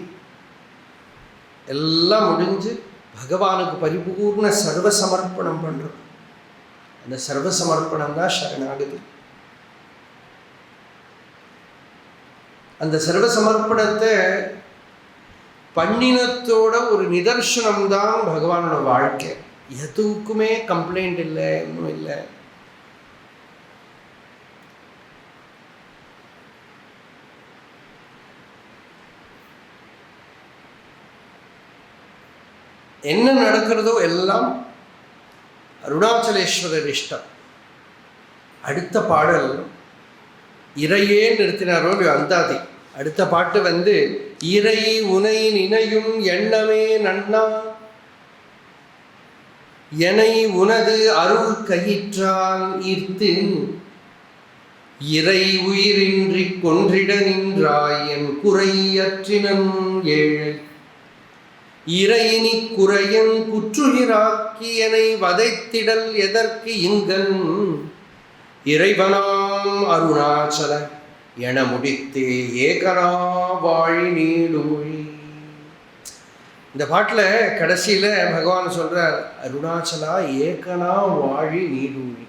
எல்லாம் முடிஞ்சு பகவானுக்கு பரிபூர்ண சர்வசமர்ப்பணம் பண்ணுறோம். அந்த சர்வசமர்ப்பணம் தான் சரணாகதி. அந்த சர்வசமர்ப்பணத்தை பண்ணினத்தோட ஒரு நிதர்சனம் தான் பகவானோட வாழ்க்கை. எதுக்குமே கம்ப்ளைண்ட் இல்லை, ஒன்றும் இல்லை. என்ன நடக்கிறதோ எல்லாம் அருணாச்சலேஸ்வரர் இஷ்டம். அடுத்த பாடல் இறையே நிறுத்தினாரோ அந்தாதி. அடுத்த பாட்டு வந்து இறை உனை நினையும் எண்ணமே நன்னா, எனை உனது அருள் கயிற்றால் ஈர்த்து, இறை உயிரின்றி கொன்றிட நின்றாய் என் குறையற்றினன் ஏழை, இறையினி குறையன் குற்றுயிராக்கி எனை வதைத்திடல் எதற்கு இங்கன், இறைவனாம் அருணாச்சல என முடித்தே ஏகனா வாழி நீடூழி. இந்த பாட்டில் கடைசியில் பகவான் சொல்கிறார், அருணாச்சலா ஏகனா வாழி நீடூழி,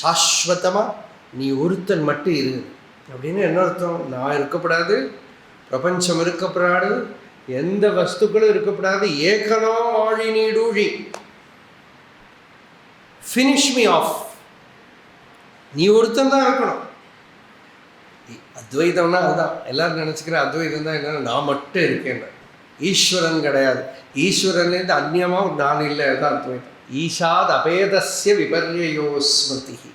சாஸ்வதமாக நீ ஒருத்தன் மட்டும் இரு. அப்படின்னு என்ன அர்த்தம்? நான் இருக்கப்படாது, பிரபஞ்சம் இருக்கப்படாது, எந்த வஸ்துக்களும் இருக்கப்படாது. ஏகனா வாழி நீடூழி, ஃபினிஷ் மீ ஆஃப். நீ ஒருத்தன் தான் இருக்கணும். அத்வைதம்னா அதுதான். எல்லாரும் நினச்சிக்கிற அத்வைதம் தான் என்னன்னா நான் மட்டும் இருக்கேன். ஈஸ்வரன் கிடையாது. ஈஸ்வரன்லேருந்து அந்நியமாக ஒரு நான் இல்லை, அதுதான் அத்வைதம். ஈஷாத் அபேதஸ்ய விபர்யோ ஸ்மிருதி.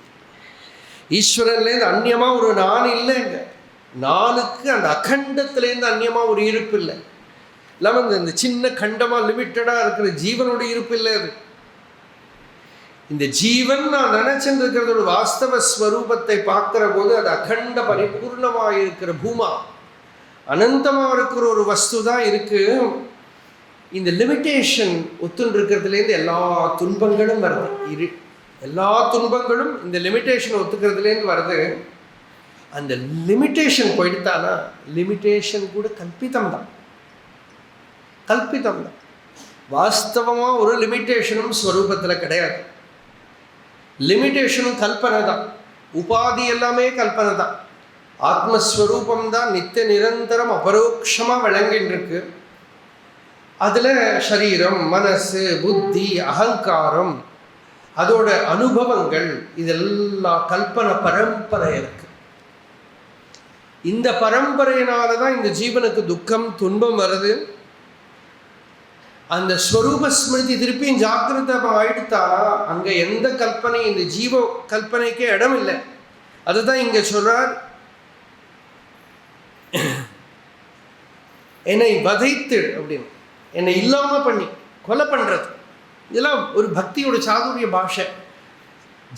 ஈஸ்வரன்லேருந்து அந்நியமாக ஒரு நான் இல்லைங்க. நானுக்கு அந்த அகண்டத்துலேருந்து அந்நியமாக ஒரு இருப்பு இல்லை. இல்லாமல் இந்த சின்ன கண்டமாக லிமிட்டடாக இருக்கிற ஜீவனோட இருப்பு இல்லை. அது இந்த ஜீவன் நான் நினைச்சுட்டு இருக்கிறதோட வாஸ்தவ ஸ்வரூபத்தை பார்க்கிற போது அது அகண்ட பரிபூர்ணமாக இருக்கிற பூமா, அனந்தமாக இருக்கிற ஒரு வஸ்து தான் இருக்கு. இந்த லிமிட்டேஷன் ஒத்துன்னு இருக்கிறதுலேருந்து எல்லா துன்பங்களும் வருது. எல்லா துன்பங்களும் இந்த லிமிட்டேஷன் ஒத்துக்கிறதுலேருந்து வருது. அந்த லிமிட்டேஷன் போயிடுத்தானா, லிமிட்டேஷன் கூட கல்பிதம் தான், கல்பிதம் தான். வாஸ்தவமாக ஒரு லிமிட்டேஷனும் ஸ்வரூபத்தில் கிடையாது. லிமிட்டேஷனும் கல்பனை தான். உபாதி எல்லாமே கல்பனை தான். ஆத்மஸ்வரூபம் தான் நித்திய நிரந்தரம் அபரோக்ஷமாக விளங்கின்றிருக்கு. அதில் சரீரம், மனசு, புத்தி, அகங்காரம், அதோட அனுபவங்கள், இதெல்லாம் கல்பனை பரம்பரை இருக்கு. இந்த பரம்பரையினால தான் இந்த ஜீவனுக்கு துக்கம் துன்பம் வருது. அந்த ஸ்வரூப ஸ்மிருதி திருப்பியும் ஜாக்கிரதமாக ஆயிடுத்தா அங்கே எந்த கல்பனை, இந்த ஜீவ கல்பனைக்கே இடம் இல்லை. அதுதான் இங்கே சொல்றார், என்னை வதைத்து அப்படின்னு, என்னை இல்லாமல் பண்ணி கொலை பண்ணுறது. இதெல்லாம் ஒரு பக்தியோட சாதுரிய பாஷை.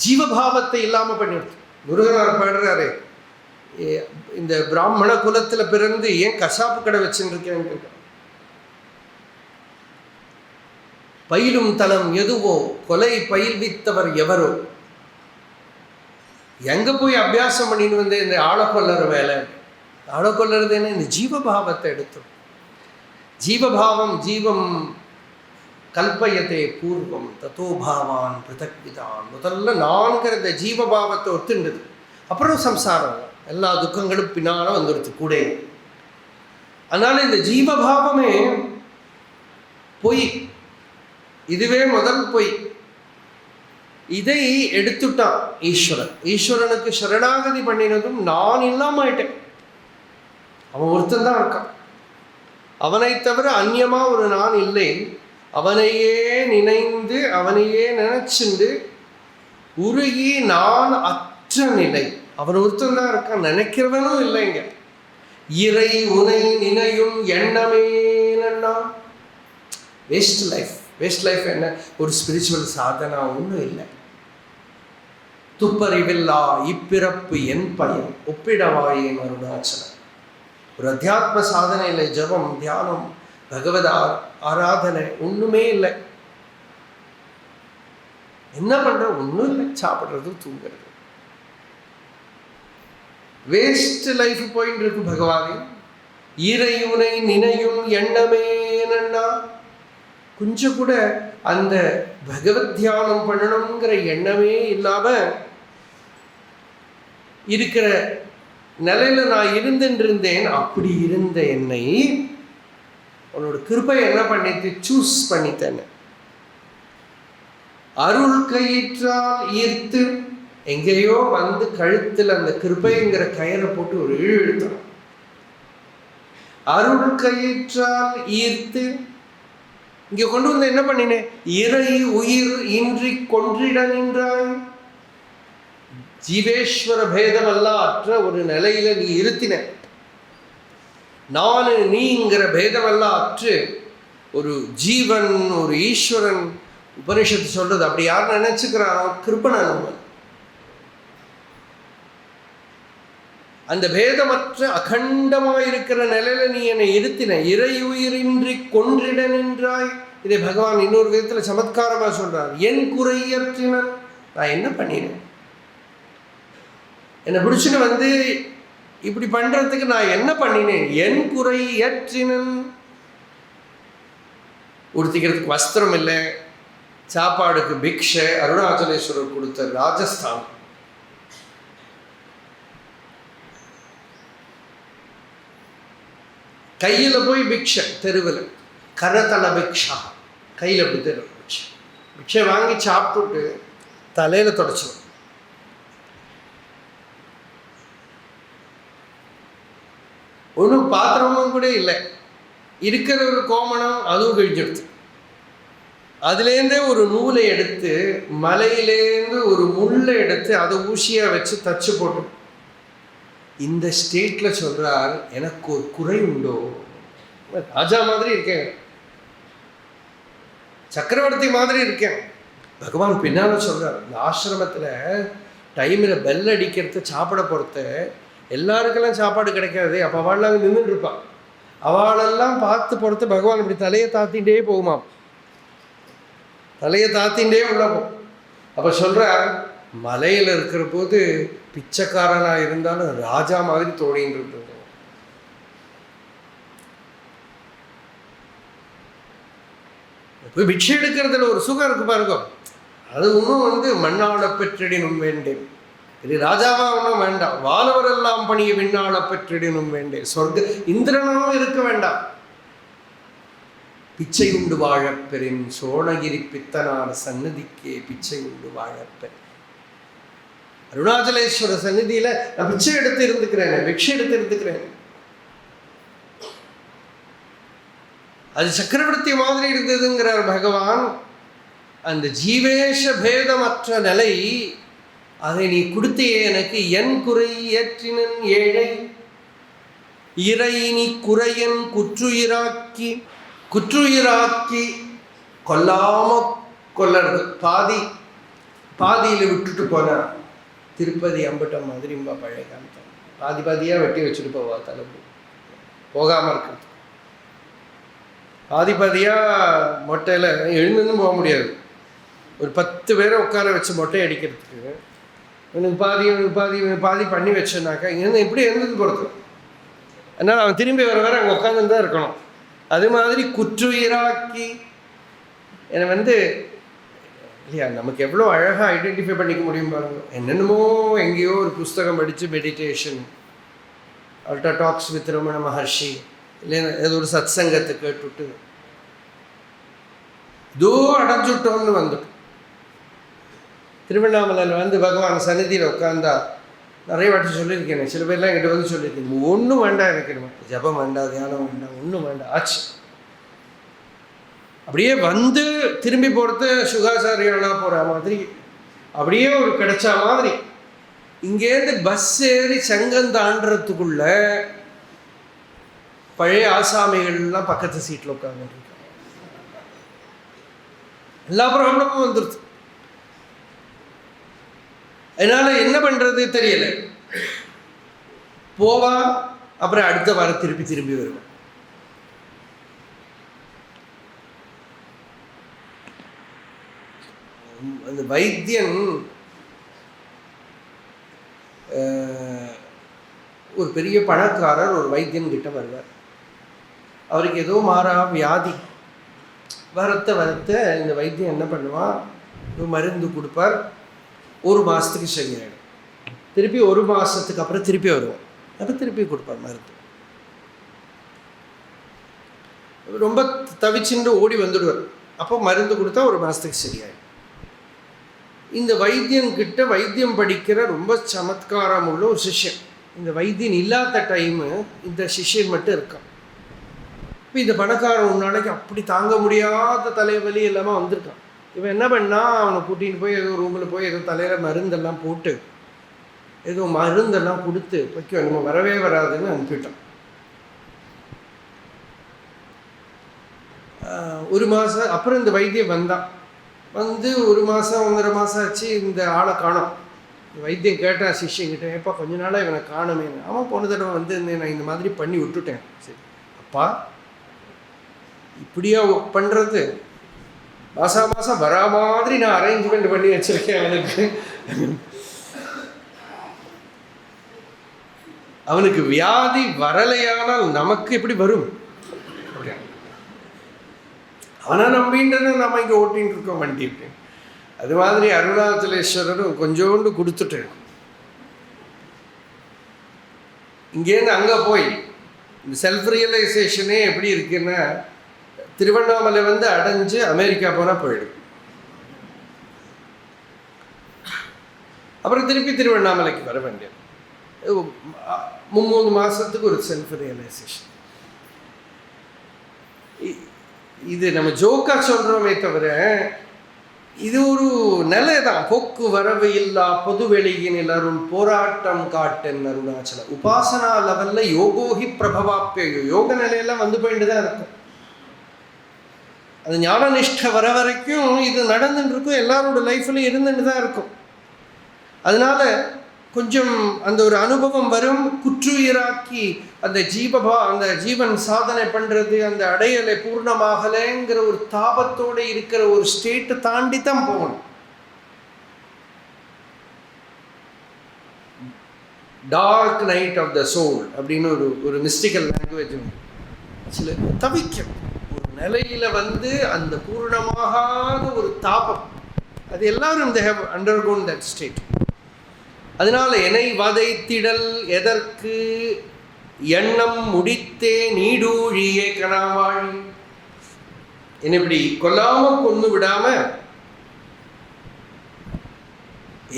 ஜீவபாவத்தை இல்லாமல் பண்ணிடுது. முருகனார் பாடுறாரு, இந்த பிராமண குலத்தில் பிறந்து ஏன் கசாப்பு கடை வச்சுருக்கேன்னு கேட்க, பயிலும் தலம் எதுவோ கொலை பயில்வித்தவர் எவரோ. எங்கே போய் அபியாசம் பண்ணின்னு வந்து இந்த ஆளை கொல்லற வேலை. ஆளை கொல்லறது என்ன, இந்த ஜீவபாவத்தை எடுத்தோம். ஜீவபாவம் ஜீவம் கல்பயத்தை பூர்வம் தத்தோபாவான் பிருதக்விதான். முதல்ல நான்கிற இந்த ஜீவபாவத்தை ஒத்துண்டது, அப்புறம் சம்சாரம் எல்லா துக்கங்களும் பின்னால வந்துடுது கூட. அதனால இந்த ஜீவபாவமே பொய், இதுவே முதல் பொய். இதை எடுத்துட்டான் ஈஸ்வரன். ஈஸ்வரனுக்கு சரணாகதி பண்ணினதும் நான் இல்லாம ஆயிட்டேன். அவன் ஒருத்தன் தான் இருக்கான், அவனை தவிர அந்நியமா ஒரு நான் இல்லை. அவனையே நினைந்து அவனையே நினைச்சுண்டு உருகி நான் அற்ற நிலை. அவன் ஒருத்தன் தான் இருக்கான், நினைக்கிறவனும் இல்லைங்க. இறை உனை நினையும் எண்ணமே நன்னா. Waste life. வேஸ்ட் லைஃப் என்ன, ஒரு ஸ்பிரிச்சுவல் சாதனா ஒன்றும் இல்லை. துப்பறிவில்லா இப்பிறப்பு என் பயன் ஒப்பிடவாயின் அருணாச்சலம். ஒரு அத்தியாத்ம சாதனை இல்லை, ஜபம் தியானம் பகவத் ஆராதனை ஒன்றுமே இல்லை. என்ன பண்ற, ஒன்றும் இல்லை, சாப்பிட்றது தூங்குறது. வேஸ்ட் லைஃப் போயின்னு இருக்கு. பகவானே இறையுனை நினையும் எண்ணமே நன்னா. கொஞ்சம் கூட அந்த பகவத் தியானம் பண்ணணுங்கிற எண்ணமே இல்லாம இருக்கிற நிலையில நான் இருந்தேன். அப்படி இருந்த என்னை உன்னோட கிருபை என்ன பண்ணிட்டு சூஸ் பண்ணித்தேன். அருள் கயிற்றால் ஈர்த்து, எங்கேயோ வந்து கழுத்தில் அந்த கிருபைங்கிற கயிறை போட்டு ஒரு இழுத்தான். அருள் கயிற்றால் ஈர்த்து இங்க கொண்டு வந்து என்ன பண்ணினேன், இறை உயிர் இன்றி கொன்றிட நின்றாய். ஜீவேஸ்வர பேதமல்ல அற்ற ஒரு நிலையில நீ இருத்தின. நானு நீங்கிற பேதமல்ல அற்று ஒரு ஜீவன் ஒரு ஈஸ்வரன். உபனிஷத்து சொல்றது அப்படி யார் நினைச்சுக்கிறானோ கிருபண நம்ம. அந்த பேதமற்ற அகண்டமாயிருக்கிற நிலையில நீ என்னை இருத்தின. இறை உயிரின்றி கொன்றிட நின்றாய். இதை பகவான் இன்னொரு விதத்துல சமத்காரமா சொல்றார். என் குறையற்றினன், நான் என்ன பண்ணினேன், என்னை பிடிச்சுன்னு வந்து இப்படி பண்றதுக்கு நான் என்ன பண்ணினேன். என் குறையற்றினன். உடுத்திக்கிறதுக்கு வஸ்திரம் இல்லை, சாப்பாடுக்கு பிக்ஷை அருணாச்சலேஸ்வரர் கொடுத்த ராஜஸ்தான். கையில் போய் பிக்ஷை தெருவில், கரதல பிக்ஷா, கையில் அப்படி தெரு பிக்ஷை வாங்கி சாப்பிட்டுட்டு தலையில் தொடச்சிடும். ஒன்றும் பாத்திரமும் கூட இல்லை, இருக்கிற ஒரு கோமணம் அதுவும் கழிஞ்சிடுது. அதுலேருந்தே ஒரு நூலை எடுத்து மலையிலேருந்து ஒரு முள்ளை எடுத்து அதை ஊசியாக வச்சு தச்சு போட்டு இந்த ஸ்டேட்டில் சொல்கிறார், எனக்கு ஒரு குறை உண்டோ, ராஜா மாதிரி இருக்கேன், சக்கரவர்த்தி மாதிரி இருக்கேன். பகவான் பின்னால் சொல்கிறார், இந்த ஆசிரமத்தில் டைமில் பெல் அடிக்கிறது சாப்பிட போகிறத எல்லாருக்கெல்லாம் சாப்பாடு கிடைக்காது. அப்போ அவள்லாம் நின்றுட்டு இருப்பான். அவளெல்லாம் பார்த்து பொறுத்து பகவான் இப்படி தலையை தாத்திகிட்டே போகுமாம், தலையை தாத்திகிட்டே உள்ள போகும். அப்போ சொல்கிறார், மலையில் இருக்கிற போது பிச்சைக்காரனாக இருந்தாலும் ராஜா மாதிரி தோணின்னு இருந்தது. போய் பிக்ஷை எடுக்கிறதுல ஒரு சுகம் இருக்கு பாருங்க. அது இன்னும் மண்ணாள பெற்றிடினும் வேண்டேன், இது ராஜாவா ஒன்றும் வேண்டாம், வானவரெல்லாம் பணிய விண்ணாள பெற்றிடினும் வேண்டேன், சொர்க்க இந்திரனும் இருக்க வேண்டாம், பிச்சை உண்டு வாழப்பெறின் சோழகிரி பித்தனான சன்னதிக்கே பிச்சை உண்டு வாழப்பெண். அருணாச்சலேஸ்வர சந்நிதியில நான் பிச்சை எடுத்து இருந்துக்கிறேன், பிக்ஷை எடுத்து இருந்துக்கிறேன். அது சக்கரவர்த்தி மாதிரி இருந்ததுங்கிறார் பகவான். அந்த ஜீவேஷ பேதமற்ற நிலை, அதை நீ கொடுத்தியே எனக்கு. என் குறை ஏற்றினன் ஏழை இறை நீ குறையன் குற்றுயிராக்கி கொல்லாம கொல்லறது. பாதியில் விட்டுட்டு போனார். திருப்பதி அம்பட்டம் மாதிரி பழைய காலத்தில் பாதியாக வெட்டி வச்சுட்டு போவா, தலைப்பு போகாமல் இருக்கிறது. பாதியாக மொட்டையில் எழுந்துன்னு போக முடியாது. ஒரு 10 பேரை உட்கார வச்சு மொட்டை அடிக்கிறதுக்கு இவனுக்கு பாதி பண்ணி வச்சோன்னாக்கா இங்கேருந்து எப்படி எழுந்து போகிறது? அதனால் அவன் திரும்பி வர அங்கே உட்காந்துன்னு தான் இருக்கணும். அது மாதிரி குற்றுயிராக்கி என்னை இல்லையா, நமக்கு எவ்வளோ அழகாக ஐடென்டிஃபை பண்ணிக்க முடியும் பாருங்க. என்னென்னமோ எங்கேயோ ஒரு புஸ்தகம் படித்து மெடிடேஷன், அல்டா டாக்ஸ் வித் ரமண மகர்ஷி, இல்லை ஏதோ ஒரு சத் சங்கத்தை கேட்டுவிட்டு இதோ அடைஞ்சுட்டோம்னு வந்துட்டோம். திருவண்ணாமலையில் பகவான் சந்நிதியில் உட்காந்தா நிறைய வாட்டி சொல்லியிருக்கேன். சில பேர்லாம் என்கிட்ட சொல்லியிருக்கேன், ஒன்றும் வேண்டாம் எனக்கு, ஜபம் வேண்டாம், தியானம் வேண்டாம், ஒன்றும் வேண்டாம், ஆச்சு. அப்படியே திரும்பி போகிறது சுகாசாரியெல்லாம் போகிற மாதிரி, அப்படியே ஒரு கிடைச்சா மாதிரி. இங்கேருந்து பஸ் ஏறி சங்கம் தாண்டறதுக்குள்ள பழைய ஆசாமிகள்லாம் பக்கத்து சீட்டில் உட்காந்துருக்காங்க. எல்லா ப்ராப்ளமும் வந்துடுது. அதனால் என்ன பண்ணுறது தெரியல. போவா, அப்புறம் அடுத்த வாரம் திரும்பி வருவோம். அந்த வைத்தியன் ஒரு பெரிய பணக்காரர் ஒரு வைத்தியன் கிட்ட வருவார். அவருக்கு ஏதோ மாறா வியாதி. வரத்த இந்த வைத்தியம் என்ன பண்ணுவான், மருந்து கொடுப்பார். 1 மாதத்துக்கு சரியாயிடும். திருப்பி 1 மாதத்துக்கு அப்புறம் திருப்பி வருவோம். அப்புறம் திருப்பி கொடுப்பார் மருந்து. ரொம்ப தவிச்சுட்டு ஓடி வந்துடுவார். அப்போ மருந்து கொடுத்தா 1 மாதத்துக்கு சரியாயிடும். இந்த வைத்தியன்கிட்ட வைத்தியம் படிக்கிற ரொம்ப சமத்காரம் உள்ள ஒரு சிஷ்யன். இந்த வைத்தியன் இல்லாத டைமு இந்த சிஷ்யன் மட்டும் இருக்கான். இப்போ இந்த பணக்காரன் 1 நாளைக்கு அப்படி தாங்க முடியாத தலைவலி எல்லாமே வந்திருக்கான். இவன் என்ன பண்ணா, அவனை கூட்டிகிட்டு போய் ஏதோ ரூமில் போய் ஏதோ தலையில் மருந்தெல்லாம் போட்டு ஏதோ மருந்தெல்லாம் கொடுத்து வைக்க நம்ம வரவே வராதுன்னு அனுப்பிட்டான். 1 மாதம் அப்புறம் இந்த வைத்தியம் வந்தான். 1 மாதம் 1.5 மாதம் ஆச்சு, இந்த ஆளை காணோம். வைத்தியம் கேட்டான் சிஷ்யங்கிட்ட, ஏப்பா கொஞ்ச நாளாக இவனை காணுமே. அவன் போன தடவை நான் இந்த மாதிரி பண்ணி விட்டுட்டேன். சரி அப்பா, இப்படியா பண்ணுறது? மாதம் வரா மாதிரி நான் அரேஞ்ச்மெண்ட் பண்ணி வச்சுருக்கேன் அவனுக்கு வியாதி வரலையானால் நமக்கு எப்படி வரும்? அவனை நம்பின்றதை நம்ம இங்கே ஓட்டின்னு இருக்கோம் வண்டி. அது மாதிரி அருணாச்சலேஸ்வரரும் கொஞ்சோண்டு கொடுத்துட்டு இங்கேருந்து அங்கே போய் இந்த செல்ஃப் ரியலைசேஷனே எப்படி இருக்குன்னா, திருவண்ணாமலை அடைஞ்சு அமெரிக்கா போனால் போயிடும். அப்புறம் திருப்பி திருவண்ணாமலைக்கு வர வேண்டியது. 3 மாதத்துக்கு ஒரு செல்ஃப் ரியலைசேஷன். இது நம்ம ஜோக்கா சொல்கிறோமே தவிர இது ஒரு நிலை தான். போக்கு வரவு இல்லா பொது வெளியினில் அருள் போராட்டம் காட்டன் அருணாச்சல. உபாசனா லெவலில் யோகோகி பிரபவாப்பியோ யோக நிலையெல்லாம் போயிட்டு தான் இருக்கும். அது ஞான நிஷ்டை வர வரைக்கும் இது நடந்துட்டு இருக்கும், எல்லாரோட லைஃப்லையும் இருந்துட்டு தான் இருக்கும். அதனால கொஞ்சம் அந்த ஒரு அனுபவம் வரும். குற்றுயிராக்கி அந்த ஜீவன் சாதனை பண்ணுறது, அந்த அடையலை பூர்ணமாகலைங்கிற ஒரு தாபத்தோடு இருக்கிற ஒரு ஸ்டேட்டை தாண்டி தான் போகணும். Dark night of the soul அப்படின்னு ஒரு மிஸ்டிக்கல் லாங்குவேஜ் சில தவிக்கும் ஒரு நிலையில் அந்த பூர்ணமாகாத ஒரு தாபம். அது எல்லாரும் they have undergone that state. அதனால் என்னை வதைத்திடல் எதற்கு எண்ணம் முடித்தே நீடூழியே கனாவாழி. என்னை இப்படி கொல்லாம கொண்டு விடாம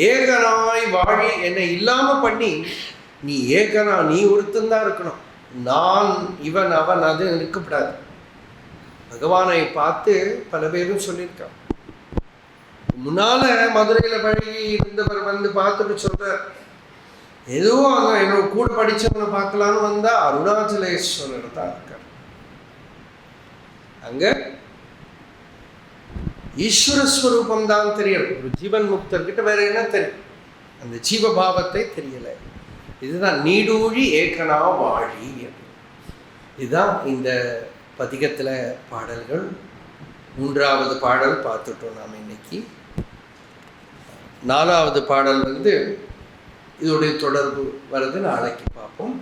ஏகனாய் வாழி என்னை இல்லாம பண்ணி நீ ஏகனா, நீ ஒருத்தந்தான் இருக்கணும், நான் இவன் அவன் அது இருக்கப்படாது. பகவானை பார்த்து பல பேரும் சொல்லியிருக்கான். முன்னால மதுரையில பழகி இருந்தவர் வந்து பார்த்துட்டு சொல்றார், ஏதோ அங்க என்னோட கூட படிச்சவனை பார்க்கலான்னு வந்தா அருணாச்சலேஸ்வரர் தான் இருக்கார். அங்க ஈஸ்வரஸ்வரூபம் தான் தெரியல. ஒரு ஜீவன் முக்தர்கிட்ட வேற என்ன தெரியும்? அந்த ஜீவபாவத்தை தெரியல. இதுதான் நீடூழி ஏகனா வாழி. இதுதான் இந்த பதிகத்தில் பாடல்கள். 3வது பாடல் பார்த்துட்டோம் நாம் இன்னைக்கு. 4வது பாடல் இதோடைய தொடர்பு வருது, நாளைக்கு பார்ப்போம்.